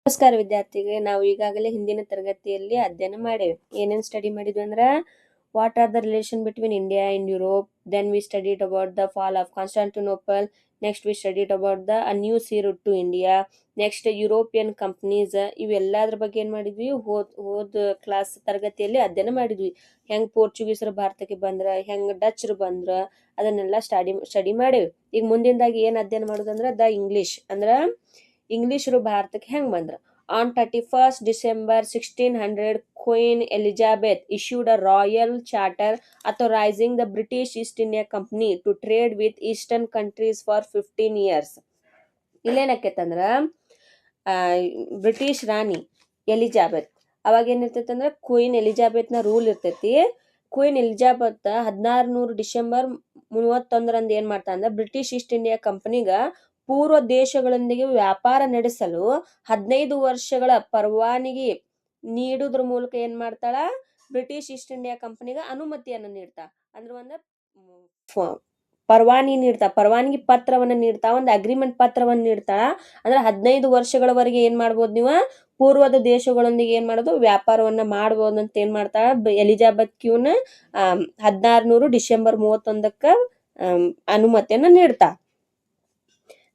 ನಮಸ್ಕಾರ ವಿದ್ಯಾರ್ಥಿಗಳೇ, ನಾವು ಈಗಾಗಲೇ ಹಿಂದಿನ ತರಗತಿಯಲ್ಲಿ ಅಧ್ಯಯನ ಮಾಡೇವೆ. ಏನೇನು ಸ್ಟಡಿ ಮಾಡಿದ್ವಿ ಅಂದ್ರೆ, what are the relation between India and Europe. Then we studied about the fall of Constantinople. Next we studied about the new sea route to India. Next European companies. ಇವೆಲ್ಲದ್ರ ಬಗ್ಗೆ ಏನ್ ಮಾಡಿದ್ವಿ, ಹೋದ್ ಕ್ಲಾಸ್ ತರಗತಿಯಲ್ಲಿ ಅಧ್ಯಯನ ಮಾಡಿದ್ವಿ. ಹೆಂಗ್ ಪೋರ್ಚುಗೀಸರು ಭಾರತಕ್ಕೆ ಬಂದ್ರ, ಹೆಂಗ್ ಡಚ್ರು ಬಂದ್ರ, ಅದನ್ನೆಲ್ಲ ಸ್ಟಡಿ ಮಾಡೇವಿ. ಈಗ ಮುಂದಿಂದಾಗಿ ಏನ್ ಅಧ್ಯಯನ ಮಾಡೋದಂದ್ರ ದ ಇಂಗ್ಲಿಷ್ ಅಂದ್ರ ಇಂಗ್ಲಿಷರು ಭಾರತಕ್ಕೆ ಹೆಂಗ್ ಬಂದ್ರ. On 31st December 1600, Queen Elizabeth issued a royal charter authorizing the British East India Company to trade with eastern countries for 15 years. ಇಲ್ಲೇನಕ್ಕೇತಂದ್ರ British ರಾಣಿ ಎಲಿಜಾಬೆತ್ ಅವಾಗ ಏನಿರ್ತೈತಂದ್ರ ಕ್ವೀನ್ ಎಲಿಜಾಬೆತ್ನ ರೂಲ್ ಇರ್ತೈತಿ. ಕ್ವೀನ್ ಎಲಿಜಾಬೆತ್ 1600 ಡಿಸೆಂಬರ್ 31 ಏನ್ ಮಾಡ್ತಾ ಅಂದ್ರ ಬ್ರಿಟಿಷ್ ಈಸ್ಟ್ ಇಂಡಿಯಾ ಕಂಪನಿಗ ಪೂರ್ವ ದೇಶಗಳೊಂದಿಗೆ ವ್ಯಾಪಾರ ನಡೆಸಲು 15 ವರ್ಷಗಳ ಪರವಾನಗಿ ನೀಡುವುದ್ರ ಮೂಲಕ ಏನ್ ಮಾಡ್ತಾಳ, ಬ್ರಿಟಿಷ್ ಈಸ್ಟ್ ಇಂಡಿಯಾ ಕಂಪನಿಗೆ ಅನುಮತಿಯನ್ನು ನೀಡ್ತಾ. ಅಂದ್ರೆ ಒಂದು ಪರವಾನಗಿ ಪತ್ರವನ್ನ ನೀಡ್ತಾ, ಒಂದು ಅಗ್ರಿಮೆಂಟ್ ಪತ್ರವನ್ನು ನೀಡ್ತಾಳ. ಅಂದ್ರೆ 15 ವರ್ಷಗಳವರೆಗೆ ಏನ್ ಮಾಡ್ಬೋದು, ನೀವು ಪೂರ್ವದ ದೇಶಗಳೊಂದಿಗೆ ಏನ್ ಮಾಡೋದು, ವ್ಯಾಪಾರವನ್ನ ಮಾಡ್ಬೋದು ಅಂತ ಏನ್ ಮಾಡ್ತಾಳ ಎಲಿಜಾಬೆತ್ ಕ್ಯೂನ್ 1600 ಡಿಸೆಂಬರ್ 31ಕ್ಕ ಅನುಮತಿಯನ್ನ ನೀಡ್ತಾ.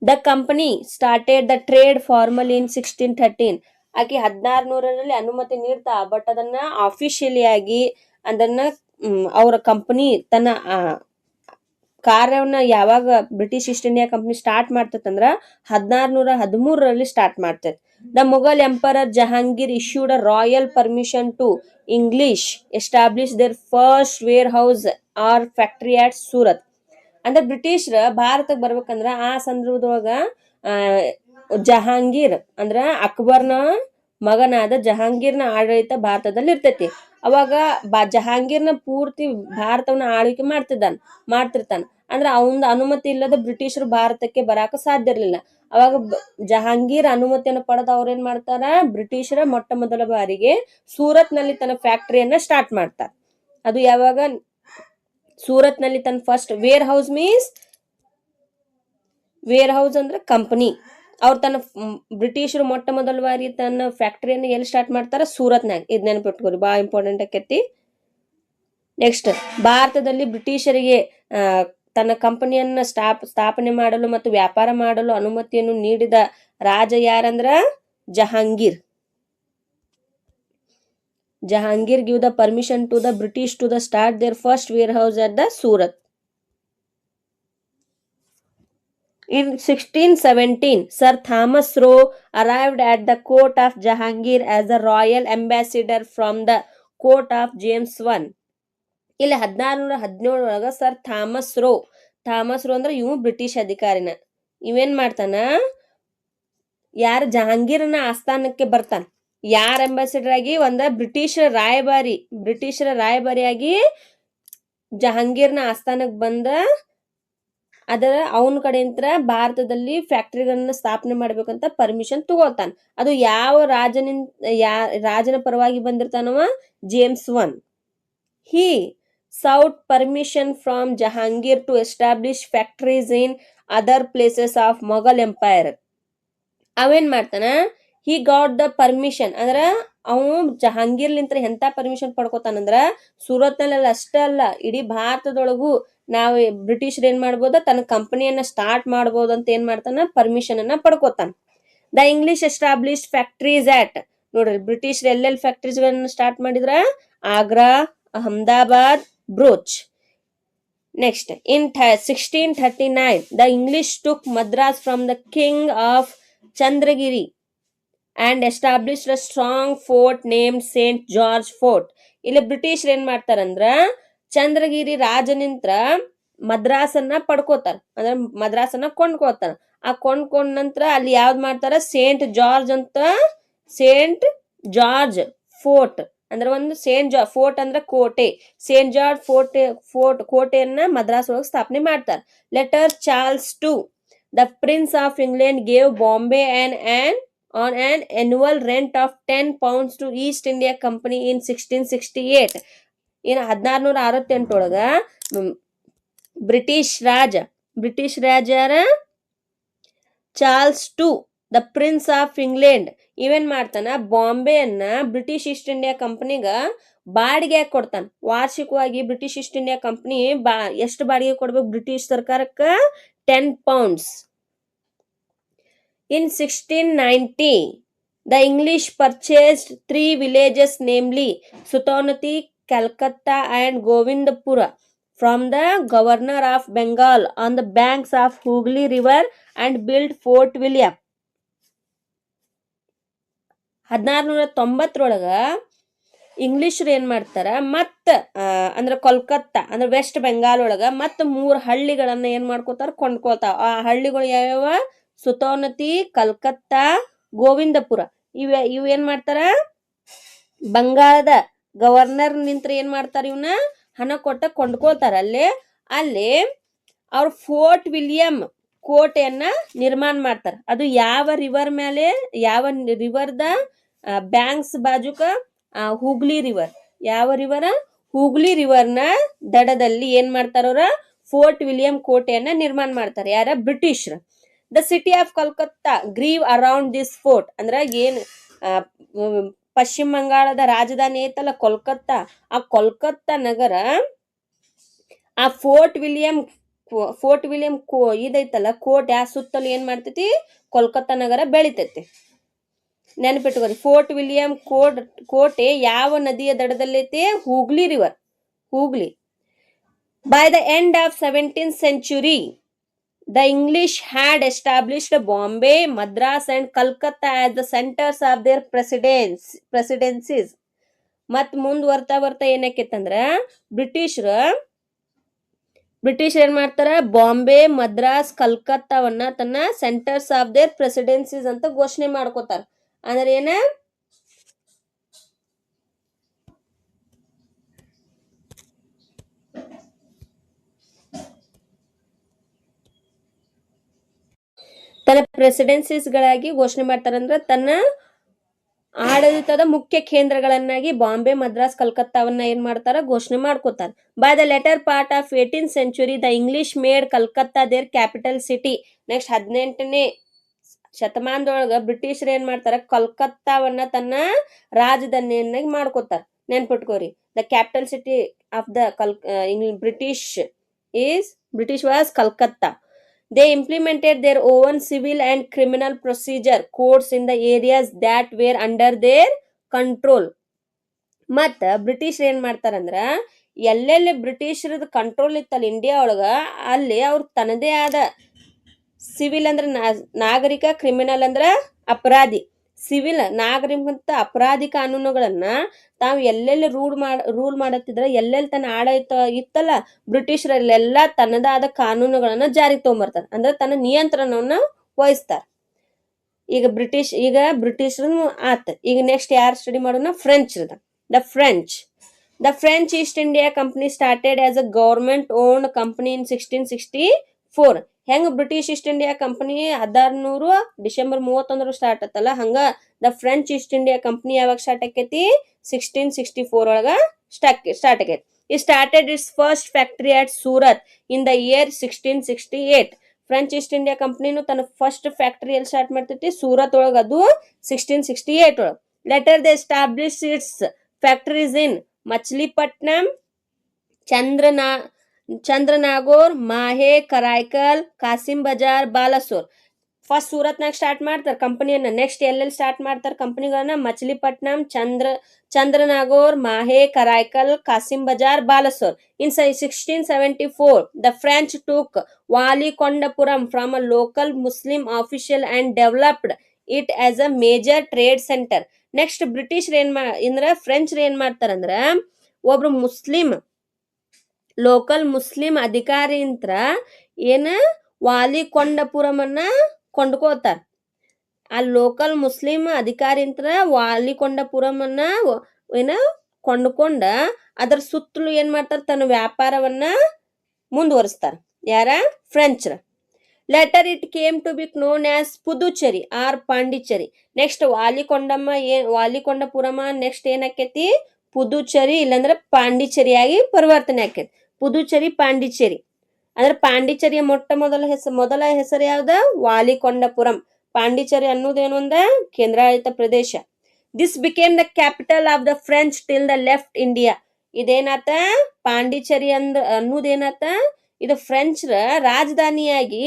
The company started the trade formally in 1613. ಆಕೆ 1600ರಲ್ಲಿ ಅನುಮತಿ ನೀಡ್ತಾ, ಬಟ್ ಅದನ್ನ ಆಫಿಷಿಯಲಿ ಆಗಿ ಅದನ್ನ ಅವರ ಕಂಪನಿ ತನ್ನ ಕಾರ್ಯವನ್ನ ಯಾವಾಗ British East India company start ಮಾಡ್ತದಂದ್ರ 1613ರಲ್ಲಿ ಸ್ಟಾರ್ಟ್ ಮಾಡ್ತದೆ. The Mughal emperor Jahangir issued a royal permission to English establish their first warehouse or factory at Surat. ಅಂದ್ರೆ ಬ್ರಿಟಿಷ್ರ ಭಾರತಕ್ಕೆ ಬರ್ಬೇಕಂದ್ರ ಆ ಸಂದರ್ಭದೊಳಗ ಜಹಾಂಗೀರ್ ಅಂದ್ರ ಅಕ್ಬರ್ನ ಮಗನಾದ ಜಹಾಂಗೀರ್ನ ಆಡಳಿತ ಭಾರತದಲ್ಲಿ ಇರ್ತೈತಿ. ಅವಾಗ ಜಹಾಂಗೀರ್ನ ಪೂರ್ತಿ ಭಾರತವನ್ನ ಆಳ್ವಿಕೆ ಮಾಡ್ತಿರ್ತಾನ. ಅಂದ್ರ ಅವನ ಅನುಮತಿ ಇಲ್ಲದ ಬ್ರಿಟಿಷರು ಭಾರತಕ್ಕೆ ಬರಾಕ ಸಾಧ್ಯ ಇರ್ಲಿಲ್ಲ. ಅವಾಗ ಜಹಾಂಗೀರ್ ಅನುಮತಿಯನ್ನು ಪಡೆದ ಅವ್ರೇನ್ ಮಾಡ್ತಾರ, ಬ್ರಿಟಿಷರ ಮೊಟ್ಟ ಮೊದಲ ಬಾರಿಗೆ ಸೂರತ್ ನಲ್ಲಿ ತನ್ನ ಫ್ಯಾಕ್ಟರಿಯನ್ನ ಸ್ಟಾರ್ಟ್ ಮಾಡ್ತಾರ. ಅದು ಯಾವಾಗ, ಸೂರತ್ ನಲ್ಲಿ ತನ್ನ ಫಸ್ಟ್ ವೇರ್ ಹೌಸ್ ಅಂದ್ರೆ ಕಂಪನಿ. ಅವ್ರು ತನ್ನ ಬ್ರಿಟಿಷರು ಮೊಟ್ಟ ಮೊದಲ ಬಾರಿ ತನ್ನ ಫ್ಯಾಕ್ಟರಿಯನ್ನು ಎಲ್ಲಿ ಸ್ಟಾರ್ಟ್ ಮಾಡ್ತಾರ, ಸೂರತ್ನಾಗ. ಇದ್ ನೆನಪಿಟ್ಕೋರಿ, ಬಹಳ ಇಂಪಾರ್ಟೆಂಟ್ ಆಕೈತಿ. ನೆಕ್ಸ್ಟ್, ಭಾರತದಲ್ಲಿ ಬ್ರಿಟಿಷರಿಗೆ ತನ್ನ ಕಂಪನಿಯನ್ನ ಸ್ಥಾಪನೆ ಮಾಡಲು ಮತ್ತು ವ್ಯಾಪಾರ ಮಾಡಲು ಅನುಮತಿಯನ್ನು ನೀಡಿದ ರಾಜ ಯಾರಂದ್ರ Jahangir. Jahangir gave the permission to the British to start their first warehouse at the Surat. In 1617, Sir Thomas Roe arrived at the court of Jahangir as the royal ambassador from the court of James I. ಇಲ್ಲಿ 1617 sir Thomas rho ಅಂದ್ರೆ ಇವು British ಅಧಿಕಾರಿನ. ಇವೇನ್ ಮಾಡ್ತಾನ, ಯಾರ ಜಹಾಂಗೀರನ ಆಸ್ಥಾನಕ್ಕೆ ಬರ್ತಾನ. ಯಾರ ambassador ಆಗಿ, ಒಂದ ಬ್ರಿಟಿಷರ ರಾಯಭಾರಿಯಾಗಿ ಜಹಾಂಗೀರ್ನ ಆಸ್ಥಾನಕ್ಕೆ ಬಂದ ಅದರ ಅವನ ಕಡೆಯಿಂದ ಭಾರತದಲ್ಲಿ ಫ್ಯಾಕ್ಟರಿಗಳನ್ನ ಸ್ಥಾಪನೆ ಮಾಡ್ಬೇಕಂತ ಪರ್ಮಿಷನ್ ತಗೋತಾನ. ಅದು ಯಾವ ರಾಜನ ಪರವಾಗಿ ಬಂದಿರ್ತಾನವ, James I. He sought permission from Jahangir to establish factories in other places of Mughal Empire. ಅವೇನ್ ಮಾಡ್ತಾನ, he got the permission ಅಂದ್ರ ಅವನು ಜಹಾಂಗೀರ್ಲಿಂತ್ರ ಎಂತ ಪರ್ಮಿಷನ್ ಪಡ್ಕೋತಾನಂದ್ರ, ಸೂರತ್ನಲ್ಲಿ ಅಷ್ಟೇ ಅಲ್ಲ, ಇಡೀ ಭಾರತದೊಳಗೂ ನಾವು ಬ್ರಿಟಿಷರ್ ಏನ್ ಮಾಡ್ಬೋದ, ತನ್ನ ಕಂಪನಿಯನ್ನ ಸ್ಟಾರ್ಟ್ ಮಾಡ್ಬೋದು ಅಂತ ಏನ್ ಮಾಡ್ತಾನ, ಪರ್ಮಿಷನ್ ಅನ್ನ ಪಡ್ಕೋತಾನ. ದ ಇಂಗ್ಲಿಷ್ ಎಸ್ಟಾಬ್ಲಿಷ್ ಫ್ಯಾಕ್ಟರೀಸ್ ಆಟ್, ನೋಡ್ರಿ ಬ್ರಿಟಿಷರ್ ಎಲ್ಲೆಲ್ಲಿ ಫ್ಯಾಕ್ಟರೀಸ್ ಗಳನ್ನ ಸ್ಟಾರ್ಟ್ ಮಾಡಿದ್ರ, Agra, Ahmedabad, brooch. Next, in 1639 the English took Madras from the king of Chandragiri and established a strong fort named St. George Fort. ಇಲ್ಲಿ ಬ್ರಿಟಿಷ್ ಏನ್ ಮಾಡ್ತಾರಂದ್ರ, ಚಂದ್ರಗಿರಿ ರಾಜನಿಂತ್ರ ಮದ್ರಾಸನ್ನ ಪಡ್ಕೋತಾರ, ಅಂದ್ರೆ ಮದ್ರಾಸನ್ನ ಕೊಂಡ್ಕೋತಾರ. ಆ ಕೊಂಡ್ಕೊಂಡ ನಂತರ ಅಲ್ಲಿ ಯಾವ್ದು ಮಾಡ್ತಾರ, ಸೇಂಟ್ ಜಾರ್ಜ್ ಫೋರ್ಟ್ ಅಂದ್ರೆ ಒಂದು ಫೋರ್ಟ್ ಅಂದ್ರೆ ಕೋಟೆ. ಸೇಂಟ್ ಜಾರ್ಜ್ ಕೋಟೆಯನ್ನ ಮದ್ರಾಸ್ ಒಳಗೆ ಸ್ಥಾಪನೆ ಮಾಡ್ತಾರ. Letter Charles to the prince of England gave Bombay on an annual rent of 10 pounds to East India Company in 1668. ಇನ್ನು 1668 ಒಳಗ ಬ್ರಿಟಿಷ್ ರಾಜ ಯಾರ, Charles to the prince of England ಇವೇನ್ ಮಾಡ್ತಾನ, ಬಾಂಬೆಯನ್ನ ಬ್ರಿಟಿಷ್ ಈಸ್ಟ್ ಇಂಡಿಯಾ ಕಂಪನಿಗ ಬಾಡಿಗೆ ಕೊಡ್ತಾನ. ವಾರ್ಷಿಕವಾಗಿ ಬ್ರಿಟಿಷ್ ಈಸ್ಟ್ ಇಂಡಿಯಾ ಕಂಪನಿ ಎಷ್ಟು ಬಾಡಿಗೆ ಕೊಡ್ಬೇಕು ಬ್ರಿಟಿಷ್ ಸರ್ಕಾರಕ್ಕ? 10 pounds. In 1690, the English purchased 3 villages, namely Sutanati, Calcutta and Govindpura from the governor of Bengal on the banks of Hooghly River and built Fort William. 1690 ಇಂಗ್ಲಿಷರು ಏನ್ ಮಾಡ್ತಾರ, ಮತ್ತ ಅಂದ್ರೆ ಕೋಲ್ಕತ್ತಾ ಅಂದ್ರೆ West Bengal ಒಳಗ ಮತ್ತ 3 ಹಳ್ಳಿಗಳನ್ನ ಏನ್ ಮಾಡ್ಕೋತಾರ, ಕೊಂಡ್ಕೊಳ್ತಾವ. ಆ ಹಳ್ಳಿಗಳು ಯಾವ್ಯಾವ? ಸುತೋನತಿ, ಕಲ್ಕತ್ತಾ, ಗೋವಿಂದಪುರ. ಇವ್ ಏನ್ ಮಾಡ್ತಾರ, ಬಂಗಾಳದ ಗವರ್ನರ್ ನಿಂತ್ರ ಏನ್ ಮಾಡ್ತಾರ, ಇವನ್ನ ಹಣ ಕೊಟ್ಟ ಕೊಂಡ್ಕೊಳ್ತಾರ. ಅಲ್ಲಿ ಅವ್ರ ಫೋರ್ಟ್ ವಿಲಿಯಂ ಕೋಟೆಯನ್ನ ನಿರ್ಮಾಣ ಮಾಡ್ತಾರ. ಅದು ಯಾವ ರಿವರ್ ಮೇಲೆ, ಯಾವ ರಿವರ್ದ ಬ್ಯಾಂಕ್ಸ್ ಬಾಜುಕ? ಹೂಗ್ಲಿ ರಿವರ್. ಯಾವ ರಿವರ್? ಹೂಗ್ಲಿ ರಿವರ್ನ ದಡದಲ್ಲಿ ಏನ್ ಮಾಡ್ತಾರ ಅವ್ರ? ಫೋರ್ಟ್ ವಿಲಿಯಂ ಕೋಟೆಯನ್ನ ನಿರ್ಮಾಣ ಮಾಡ್ತಾರೆ. ಯಾರ? British. The city of Calcutta grew around this fort. ಅಂದ್ರ ಏನ್ ಪಶ್ಚಿಮ ಬಂಗಾಳದ ರಾಜಧಾನಿ ಐತಲ್ಲ ಕೋಲ್ಕತ್ತಾ, ಆ ಕೋಲ್ಕತ್ತಾ ನಗರ ಆ ಫೋರ್ಟ್ ವಿಲಿಯಂ ಇದೈತಲ್ಲ ಕೋಟೆ, ಆ ಸುತ್ತಲೂ ಏನ್ ಮಾಡ್ತೈತಿ, ಕೋಲ್ಕತ್ತಾ ನಗರ ಬೆಳಿತೈತಿ. ನೆನಪಿಟ್ಕೋರಿ, ಫೋರ್ಟ್ ವಿಲಿಯಂ ಕೋಟೆ ಯಾವ ನದಿಯ ದಡದಲ್ಲೈತಿ? Hooghly river, Hooghly. By the end of 17th century, the English had established Bombay, Madras and Calcutta as the centers of their presidencies. ಮತ್ ಮುಂದುವರ್ತಾ ಏನಕ್ಕೆತ್ತಂದ್ರ ಬ್ರಿಟಿಷ್ ಏನ್ ಮಾಡ್ತಾರ, ಬಾಂಬೆ, ಮದ್ರಾಸ್, ಕಲ್ಕತ್ತಾವನ್ನ ತನ್ನ ಸೆಂಟರ್ಸ್ ಆಫ್ ದೇರ್ ಪ್ರೆಸಿಡೆನ್ಸೀಸ್ ಅಂತ ಘೋಷಣೆ ಮಾಡ್ಕೋತಾರ. ಅಂದ್ರೆ ಏನ? ತನ್ನ ಪ್ರೆಸಿಡೆನ್ಸೀಸ್ ಗಳಾಗಿ ಘೋಷಣೆ ಮಾಡ್ತಾರಂದ್ರ ತನ್ನ ಆಡಳಿತದ ಮುಖ್ಯ ಕೇಂದ್ರಗಳನ್ನಾಗಿ ಬಾಂಬೆ, ಮದ್ರಾಸ್, ಕಲ್ಕತ್ತಾವನ್ನ ಏನ್ ಮಾಡ್ತಾರ, ಘೋಷಣೆ ಮಾಡ್ಕೋತಾರ. By the latter part of 18th century, the English made Calcutta their capital city. Next 18ನೇ ಶತಮಾನದೊಳಗ ಬ್ರಿಟಿಷರ್ ಏನ್ ಮಾಡ್ತಾರ, ಕಲ್ಕತ್ತಾವನ್ನ ತನ್ನ ರಾಜಧಾನಿಯನ್ನಾಗಿ ಮಾಡ್ಕೋತಾರ. ನೆನ್ಪಿಟ್ಕೋರಿ, the capital city of the British was Calcutta. They implemented their own civil and criminal procedure codes in the areas that were under their control. ಮತ್ತ ಬ್ರಿಟಿಷ್ ಏನ್ ಮಾಡ್ತಾರಂದ್ರ ಎಲ್ಲೆಲ್ಲಿ ಬ್ರಿಟಿಷರದ ಕಂಟ್ರೋಲ್ ಇತ್ತಲ್ಲ ಇಂಡಿಯಾ ಒಳಗ, ಅಲ್ಲಿ ಅವ್ರು ತನ್ನದೇ ಆದ ಸಿವಿಲ್ ಅಂದ್ರ ನಾಗರಿಕ, ಕ್ರಿಮಿನಲ್ ಅಂದ್ರ ಅಪರಾಧಿ. ಸಿವಿಲ್ ನಾಗರಿಕ ಅಪರಾಧಿ ಕಾನೂನುಗಳನ್ನ ತಾವು ಎಲ್ಲೆಲ್ಲಿ ರೂಲ್ ಮಾಡತ್ತಿದ್ರ, ಎಲ್ಲೆಲ್ಲಿ ತನ್ನ ಆಡಳಿತ ಇತ್ತಲ್ಲ ಬ್ರಿಟಿಷರಲ್ಲೆಲ್ಲ ತನ್ನದಾದ ಕಾನೂನುಗಳನ್ನ ಜಾರಿಗೆ ತಗೊಂಡ್ಬರ್ತಾರ. ಅಂದ್ರೆ ತನ್ನ ನಿಯಂತ್ರಣವನ್ನ ವಹಿಸ್ತಾರ. ಈಗ ಬ್ರಿಟಿಷರ್ ಆತ. ಈಗ ನೆಕ್ಸ್ಟ್ ಯಾರು ಸ್ಟಡಿ ಮಾಡೋಣ? French. The French East India company started as a government owned company in 1664. ಹೆಂಗ British East India company 1600 December 31 start ಆತಲ್ಲ, ಹಂಗ the French East India company ಯಾವಾಗ ಸ್ಟಾರ್ಟ್ ಆಕೈತಿ? 1664 ಒಳಗ ಸ್ಟಾರ್ಟ್ ಆಗೈತಿ. It started its first factory at Surat in the year 1668. French East India ಕಂಪನಿನು ತನ್ನ first factory ಎಲ್ಲಿ ಸ್ಟಾರ್ಟ್ ಮಾಡ್ತೈತಿ? ಸೂರತ್ ಒಳಗ. ಅದು 1668 ಒಳಗ. Later they establish its factories in Machilipatnam, Chandernagore, Mahe, Karaikal, Kasim Bazar, Balasore. First ಸೂರತ್ನಾಗ ಸ್ಟಾರ್ಟ್ ಮಾಡ್ತಾರ ಕಂಪನಿಯನ್ನ. ನೆಕ್ಸ್ಟ್ ಎಲ್ಲೆಲ್ಲಿ ಸ್ಟಾರ್ಟ್ ಮಾಡ್ತಾರ ಕಂಪನಿಗಳನ್ನ? Machilipatnam, Chandernagore, Mahe, Karaikal, Kasim Bazar, Balasore. In 1674, the French took Walikondapuram from a local Muslim official and developed it as a major trade center. Next British French ಏನ್ ಮಾಡ್ತಾರಂದ್ರ ಒಬ್ರು local Muslim ಅಧಿಕಾರಿಯಿಂದ ಏನ ವಾಲಿಕೊಂಡಪುರಮನ್ನ ಕೊಂಡ್ಕೋತಾರ. ಆ ಲೋಕಲ್ ಮುಸ್ಲಿಂ ಅಧಿಕಾರಿಯಿಂದ ವಾಲಿಕೊಂಡಪುರಮನ್ನ ಏನ ಕೊಂಡ್ಕೊಂಡ ಅದರ ಸುತ್ತಲೂ ಏನ್ ಮಾಡ್ತಾರ? ತನ್ನ ವ್ಯಾಪಾರವನ್ನ ಮುಂದುವರಿಸ್ತಾರ. ಯಾರ? French. Later it came to be known as Puducherry or Pondicherry. Next Valikondapuram next ಏನಾಕೈತಿ? ಪುದುಚೇರಿ ಇಲ್ಲಾಂದ್ರೆ ಪಾಂಡಿಚೇರಿಯಾಗಿ ಪರಿವರ್ತನೆ ಆಕೈತಿ. ಪುದುಚೇರಿ, ಪಾಂಡಿಚೇರಿ. ಅಂದ್ರೆ ಪಾಂಡಿಚೇರಿಯ ಮೊದಲ ಹೆಸರು ಯಾವ್ದ? ವಾಲಿಕೊಂಡಪುರಂ. ಪಾಂಡಿಚೇರಿ ಅನ್ನೋದೇನು ಒಂದ ಕೇಂದ್ರಾಡಳಿತ ಪ್ರದೇಶ. This became the capital of the French till the left India. ಇದೇನಾತ ಪಾಂಡಿಚೇರಿ ಅನ್ನೋದೇನಾತ ಇದು ಫ್ರೆಂಚ್ರ ರಾಜಧಾನಿಯಾಗಿ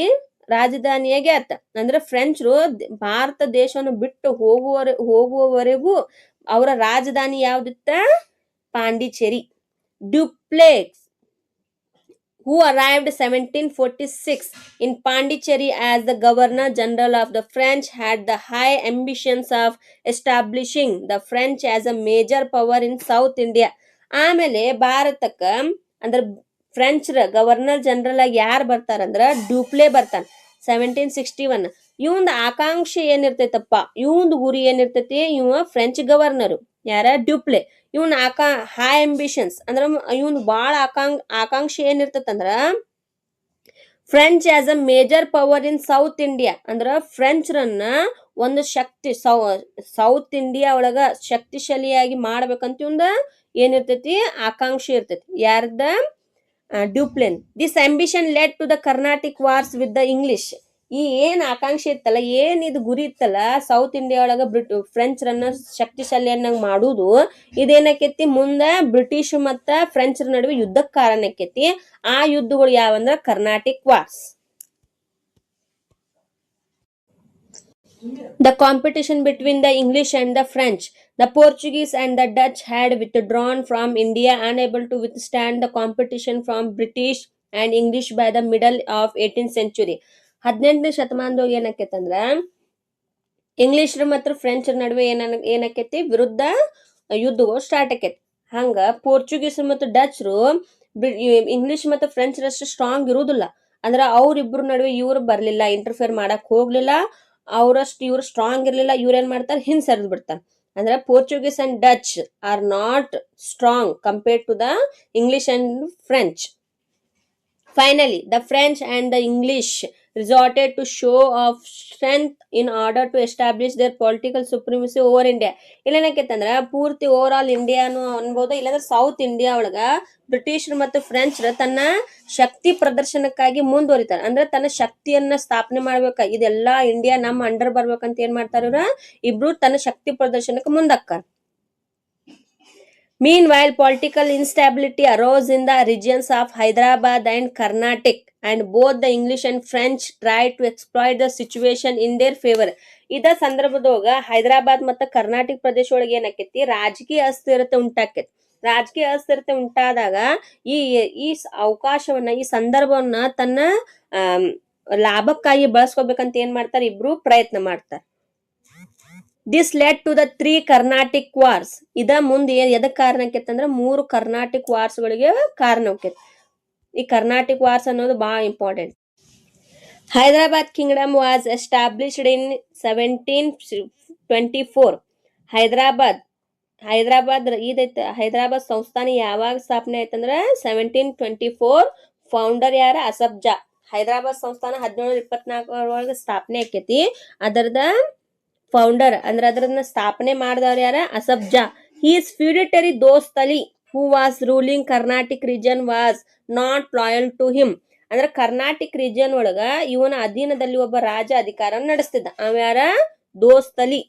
ಆತ. ಅಂದ್ರೆ ಫ್ರೆಂಚ್ರು ಭಾರತ ದೇಶವನ್ನು ಬಿಟ್ಟು ಹೋಗುವವರೆಗೂ ಅವರ ರಾಜಧಾನಿ ಯಾವ್ದಿತ್ತ? Pondicherry. Dupleix who arrived 1746 in Pondicherry as the Governor General of the French, had the high ambitions of establishing the French as a major power in South India. ಆಮೇಲೆ ಭಾರತಕ್ಕ ಅಂದ್ರೆ ಫ್ರೆಂಚ್ ಗವರ್ನರ್ ಜನರಲ್ ಆಗಿ ಯಾರು ಬರ್ತಾರಂದ್ರ ಡ್ಯೂಪ್ಲೆ ಬರ್ತಾನ 1761. ಇವಂದ ಆಕಾಂಕ್ಷೆ ಏನಿರ್ತೈತಪ್ಪ, ಇವಂದ ಗುರಿ ಏನಿರ್ತೈತಿ, ಇವ ಫ್ರೆಂಚ್ ಗವರ್ನರ್ ಯಾರ? ಡ್ಯೂಪ್ಲೆ. ಇವನ್ ಹೈ ಅಂಬಿಷನ್ಸ್ ಅಂದ್ರ ಇವನ್ ಬಾಳ ಆಕಾಂಕ್ಷೆ ಏನಿರ್ತೈತಂದ್ರ French as a major power in South India. ಅಂದ್ರ ಫ್ರೆಂಚ್ರನ್ನ ಒಂದು ಶಕ್ತಿ ಸೌತ್ ಇಂಡಿಯಾ ಒಳಗ ಶಕ್ತಿಶಾಲಿಯಾಗಿ ಮಾಡ್ಬೇಕಂತ ಇವಂದ ಏನಿರ್ತೈತಿ? ಆಕಾಂಕ್ಷೆ ಇರ್ತೈತಿ. ಯಾರ್ದ? Dupleix. This ambition led to the Carnatic wars with the English. ಈ ಏನ್ ಆಕಾಂಕ್ಷೆ ಇತ್ತಲ್ಲ, ಏನ್ ಇದು ಗುರಿ ಇತ್ತಲ್ಲ, ಸೌತ್ ಇಂಡಿಯಾ ಒಳಗ ಫ್ರೆಂಚ್ರನ್ನ ಶಕ್ತಿಶಾಲಿಯನ್ನಾಗಿ ಮಾಡುದು, ಇದೇನಕ್ಕೇತಿ ಮುಂದ ಬ್ರಿಟಿಷ್ ಮತ್ತ ಫ್ರೆಂಚ್ರ ನಡುವೆ ಯುದ್ಧಕ್ಕೆ ಕಾರಣ ಆಕೇತಿ. ಆ ಯುದ್ಧಗಳು ಯಾವಂದ್ರ Carnatic wars. The competition between the English and the French. The Portuguese and the Dutch had withdrawn from India, unable to withstand the competition from British and English by the middle of 18th century. 18ನೇ ಶತಮಾನದಾಗ ಏನಾಕೇತಂದ್ರ ಇಂಗ್ಲಿಷ್ರ ಮತ್ತು ಫ್ರೆಂಚ್ರ ನಡುವೆ ಏನಾಕೇತಿ? ವಿರುದ್ಧ ಯುದ್ಧಗಳು start ಆಕೇತಿ. ಹಂಗ Portuguese ಮತ್ತು ಡಚ್ರು English ಮತ್ತು French ರಷ್ಟು strong ಇರುವುದಿಲ್ಲ. ಅಂದ್ರ ಅವ್ರಿಬ್ರು ನಡುವೆ ಇವ್ರು ಬರ್ಲಿಲ್ಲ, ಇಂಟರ್ಫಿಯರ್ ಮಾಡಕ್ ಹೋಗ್ಲಿಲ್ಲ. ಅವರಷ್ಟು ಇವ್ರು ಸ್ಟ್ರಾಂಗ್ ಇರ್ಲಿಲ್ಲ. ಇವ್ರು ಏನ್ ಮಾಡ್ತಾರೆ? ಹಿಂದ್ ಸರಿದ್ ಬಿಡ್ತಾರೆ. ಅಂದ್ರೆ Portuguese and Dutch are not strong compared to the English and French. Finally, the French and the English resorted to show of strength in order to establish their political supremacy over India. ಇಲ್ಲೇನಕೈತಂದ್ರ ಪೂರ್ತಿ over all ಇಂಡಿಯಾನು ಅನ್ಬೋದು, ಇಲ್ಲಾಂದ್ರೆ south India ಒಳಗ ಬ್ರಿಟಿಷರು ಮತ್ತು ಫ್ರೆಂಚ್ರ ತನ್ನ ಶಕ್ತಿ ಪ್ರದರ್ಶನಕ್ಕಾಗಿ ಮುಂದುವರಿತಾರ. ಅಂದ್ರೆ ತನ್ನ ಶಕ್ತಿಯನ್ನ ಸ್ಥಾಪನೆ ಮಾಡ್ಬೇಕ, ಇದೆಲ್ಲಾ ಇಂಡಿಯಾ ನಮ್ಮ ಅಂಡರ್ ಬರ್ಬೇಕಂತ ಏನ್ ಮಾಡ್ತಾರ ಇವ್ರ? ಇಬ್ರು ತನ್ನ ಶಕ್ತಿ ಪ್ರದರ್ಶನಕ್ಕೆ ಮುಂದಾಕ್ಕಾರ. Meanwhile, political instability arose in the regions of Hyderabad and Carnatic, and both the English and French tried to exploit the situation in their favor. ಇದ ಸಂದರ್ಭದೊಳಗ ಹೈದರಾಬಾದ್ ಮತ್ತು ಕರ್ನಾಟಕ ಪ್ರದೇಶ ಒಳಗೆ ಏನಾಕೈತಿ? ರಾಜಕೀಯ ಅಸ್ಥಿರತೆ ಉಂಟಾಕೈತಿ. ರಾಜಕೀಯ ಅಸ್ಥಿರತೆ ಉಂಟಾದಾಗ ಈ ಅವಕಾಶವನ್ನ, ಈ ಸಂದರ್ಭವನ್ನ ತನ್ನ ಲಾಭಕ್ಕಾಗಿ ಬಳಸ್ಕೋಬೇಕಂತ ಏನ್ ಮಾಡ್ತಾರೆ? ಇಬ್ರು ಪ್ರಯತ್ನ ಮಾಡ್ತಾರೆ. This led to the 3 Carnatic wars. ಇದ ಮುಂದೆ ಎದಕ್ ಕಾರಣ ಆಕೇತಿ ಅಂದ್ರ 3 ಕರ್ನಾಟಿಕ್ ವಾರ್ಸ್ ಗಳಿಗೆ ಕಾರಣ ಆಕೇತಿ. ಈ ಕರ್ನಾಟಿಕ್ ವಾರ್ಸ್ ಅನ್ನೋದು ಬಹಳ important. Hyderabad Kingdom was established in 1724. Hyderabad ಸಂಸ್ಥಾನ ಯಾವಾಗ ಸ್ಥಾಪನೆ ಆಯ್ತಂದ್ರ 1724. ಫೌಂಡರ್ ಯಾರ? ಅಸಫ್ ಜಾ. ಹೈದರಾಬಾದ್ ಸಂಸ್ಥಾನ 1724 ಒಳಗೆ ಸ್ಥಾಪನೆ ಆಕೇತಿ. ಅದರದ ಫೌಂಡರ್ ಅಂದ್ರೆ ಅದನ್ನ ಸ್ಥಾಪನೆ ಮಾಡಿದವ್ರು ಯಾರ? ಅಸಫ್ ಜಾ. His feudatory Dost Ali who was ruling Carnatic region was not loyal to him. ಅಂದ್ರೆ ಕರ್ನಾಟಿಕ್ ರೀಜನ್ ಒಳಗ ಇವನ ಅಧೀನದಲ್ಲಿ ಒಬ್ಬ ರಾಜ ಅಧಿಕಾರ ನಡೆಸ್ತಿದ್ದ. ಅವ ಯಾರ? ದೋಸ್ತ್ ಅಲಿ.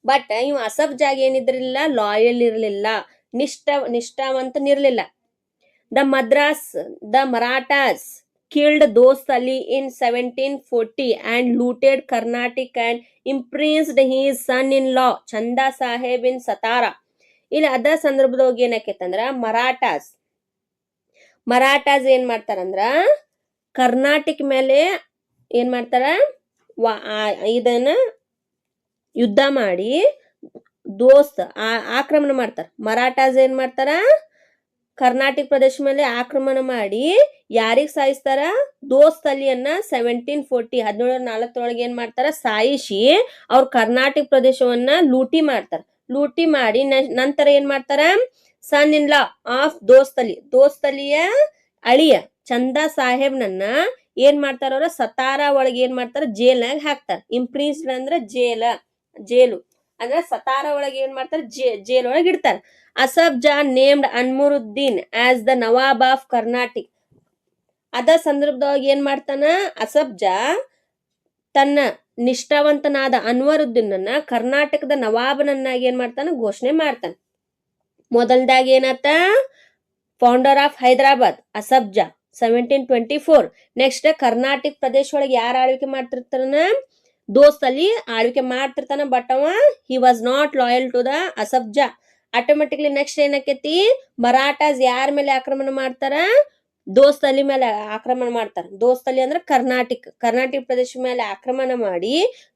ಬಟ್ ಇವ ಅಸಫ್ ಜಾಗ ಏನಿದ್ರಿಲ್ಲ, ಲಾಯಲ್ ಇರ್ಲಿಲ್ಲ, ನಿಷ್ಠಾವಂತನಿರ್ಲಿಲ್ಲ. The Marathas killed Dost Ali in 1740 and looted Carnatic and imprisoned his son-in-law Chanda Saheb in Satara. ಇಲ್ಲಿ ಅದ ಸಂದರ್ಭದೊಳಗ ಏನಾಕೈತಂದ್ರ ಮರಾಠಾಸ್ ಏನ್ ಮಾಡ್ತಾರಂದ್ರ ಕರ್ನಾಟಕ ಮೇಲೆ ಏನ್ ಮಾಡ್ತಾರ? ಇದನ್ನ ಯುದ್ಧ ಮಾಡಿ ಆಕ್ರಮಣ ಮಾಡ್ತಾರ. ಮರಾಠಾಸ್ ಏನ್ ಮಾಡ್ತಾರ? ಕರ್ನಾಟಕ ಪ್ರದೇಶ ಮೇಲೆ ಆಕ್ರಮಣ ಮಾಡಿ ಯಾರಿಗ್ ಸಾಯಿಸ್ತಾರ? ದೋಸ್ತ್ ಅಲಿಯನ್ನ 1740 ಏನ್ ಮಾಡ್ತಾರ? ಸಾಯಿಸಿ ಅವ್ರ ಕರ್ನಾಟಕ ಪ್ರದೇಶವನ್ನ ಲೂಟಿ ಮಾಡ್ತಾರ. ಲೂಟಿ ಮಾಡಿ ನಂತರ ಏನ್ ಮಾಡ್ತಾರ? ಸನ್ ಇನ್ ಲಾ ಆಫ್ ದೋಸ್ತ್ ಅಲಿಯ ಅಳಿಯ ಚಂದಾ ಸಾಹೇಬ್ನನ್ನ ಏನ್ ಮಾಡ್ತಾರ? ಅವ್ರ ಸತಾರಾ ಒಳಗೆ ಏನ್ ಮಾಡ್ತಾರ? ಜೇಲ್ನಾಗ ಹಾಕ್ತಾರ. ಇಂಪ್ರೀಸ್ಡ್ ಅಂದ್ರೆ ಜೇಲು ಅಂದ್ರೆ ಸತಾರಾ ಒಳಗೆ ಏನ್ ಮಾಡ್ತಾರ? ಜೇಲ್ ಒಳಗೆ ಇಡ್ತಾರ. Asaf Jah named Anwaruddin as the nawab of Carnatic. ಅದ ಸಂದರ್ಭದೊಳಗೆ ಏನ್ ಮಾಡ್ತಾನ? ಅಸಫ್ ಜಾ ತನ್ನ ನಿಷ್ಠಾವಂತನಾದ ಅನ್ವರುದ್ದೀನನ್ನ ಕರ್ನಾಟಕದ ನವಾಬನನ್ನಾಗಿ ಏನ್ ಮಾಡ್ತಾನ ಘೋಷಣೆ ಮಾಡ್ತಾನ. ಮೊದಲದಾಗಿ ಏನಾತ, ಫೌಂಡರ್ ಆಫ್ ಹೈದರಾಬಾದ್ ಅಸಫ್ ಜಾ 1724. ನೆಕ್ಸ್ಟ್ ಕರ್ನಾಟಕ ಪ್ರದೇಶ ಒಳಗೆ ಯಾರು ಆಳ್ವಿಕೆ ಮಾಡ್ತಿರ್ತಾನ, ದೋಸ್ತ್ ಅಲಿ ಆಳ್ವಿಕೆ ಮಾಡ್ತಿರ್ತಾನ. ಬಟ್ ಅವ he was not loyal to the Asaf Jah. Automatically next ಏನಾಕೈತಿ, ಮರಾಠಾಸ್ ಯಾರ ಮೇಲೆ ಆಕ್ರಮಣ ಮಾಡ್ತಾರ, ದೋಸ್ತ್ ಅಲಿ ಮೇಲೆ ಆಕ್ರಮಣ ಮಾಡ್ತಾರ. ದೋಸ್ತ್ ಅಲಿ ಅಂದ್ರೆ ಕರ್ನಾಟಕ ಪ್ರದೇಶ ಮೇಲೆ ಆಕ್ರಮಣ ಮಾಡಿ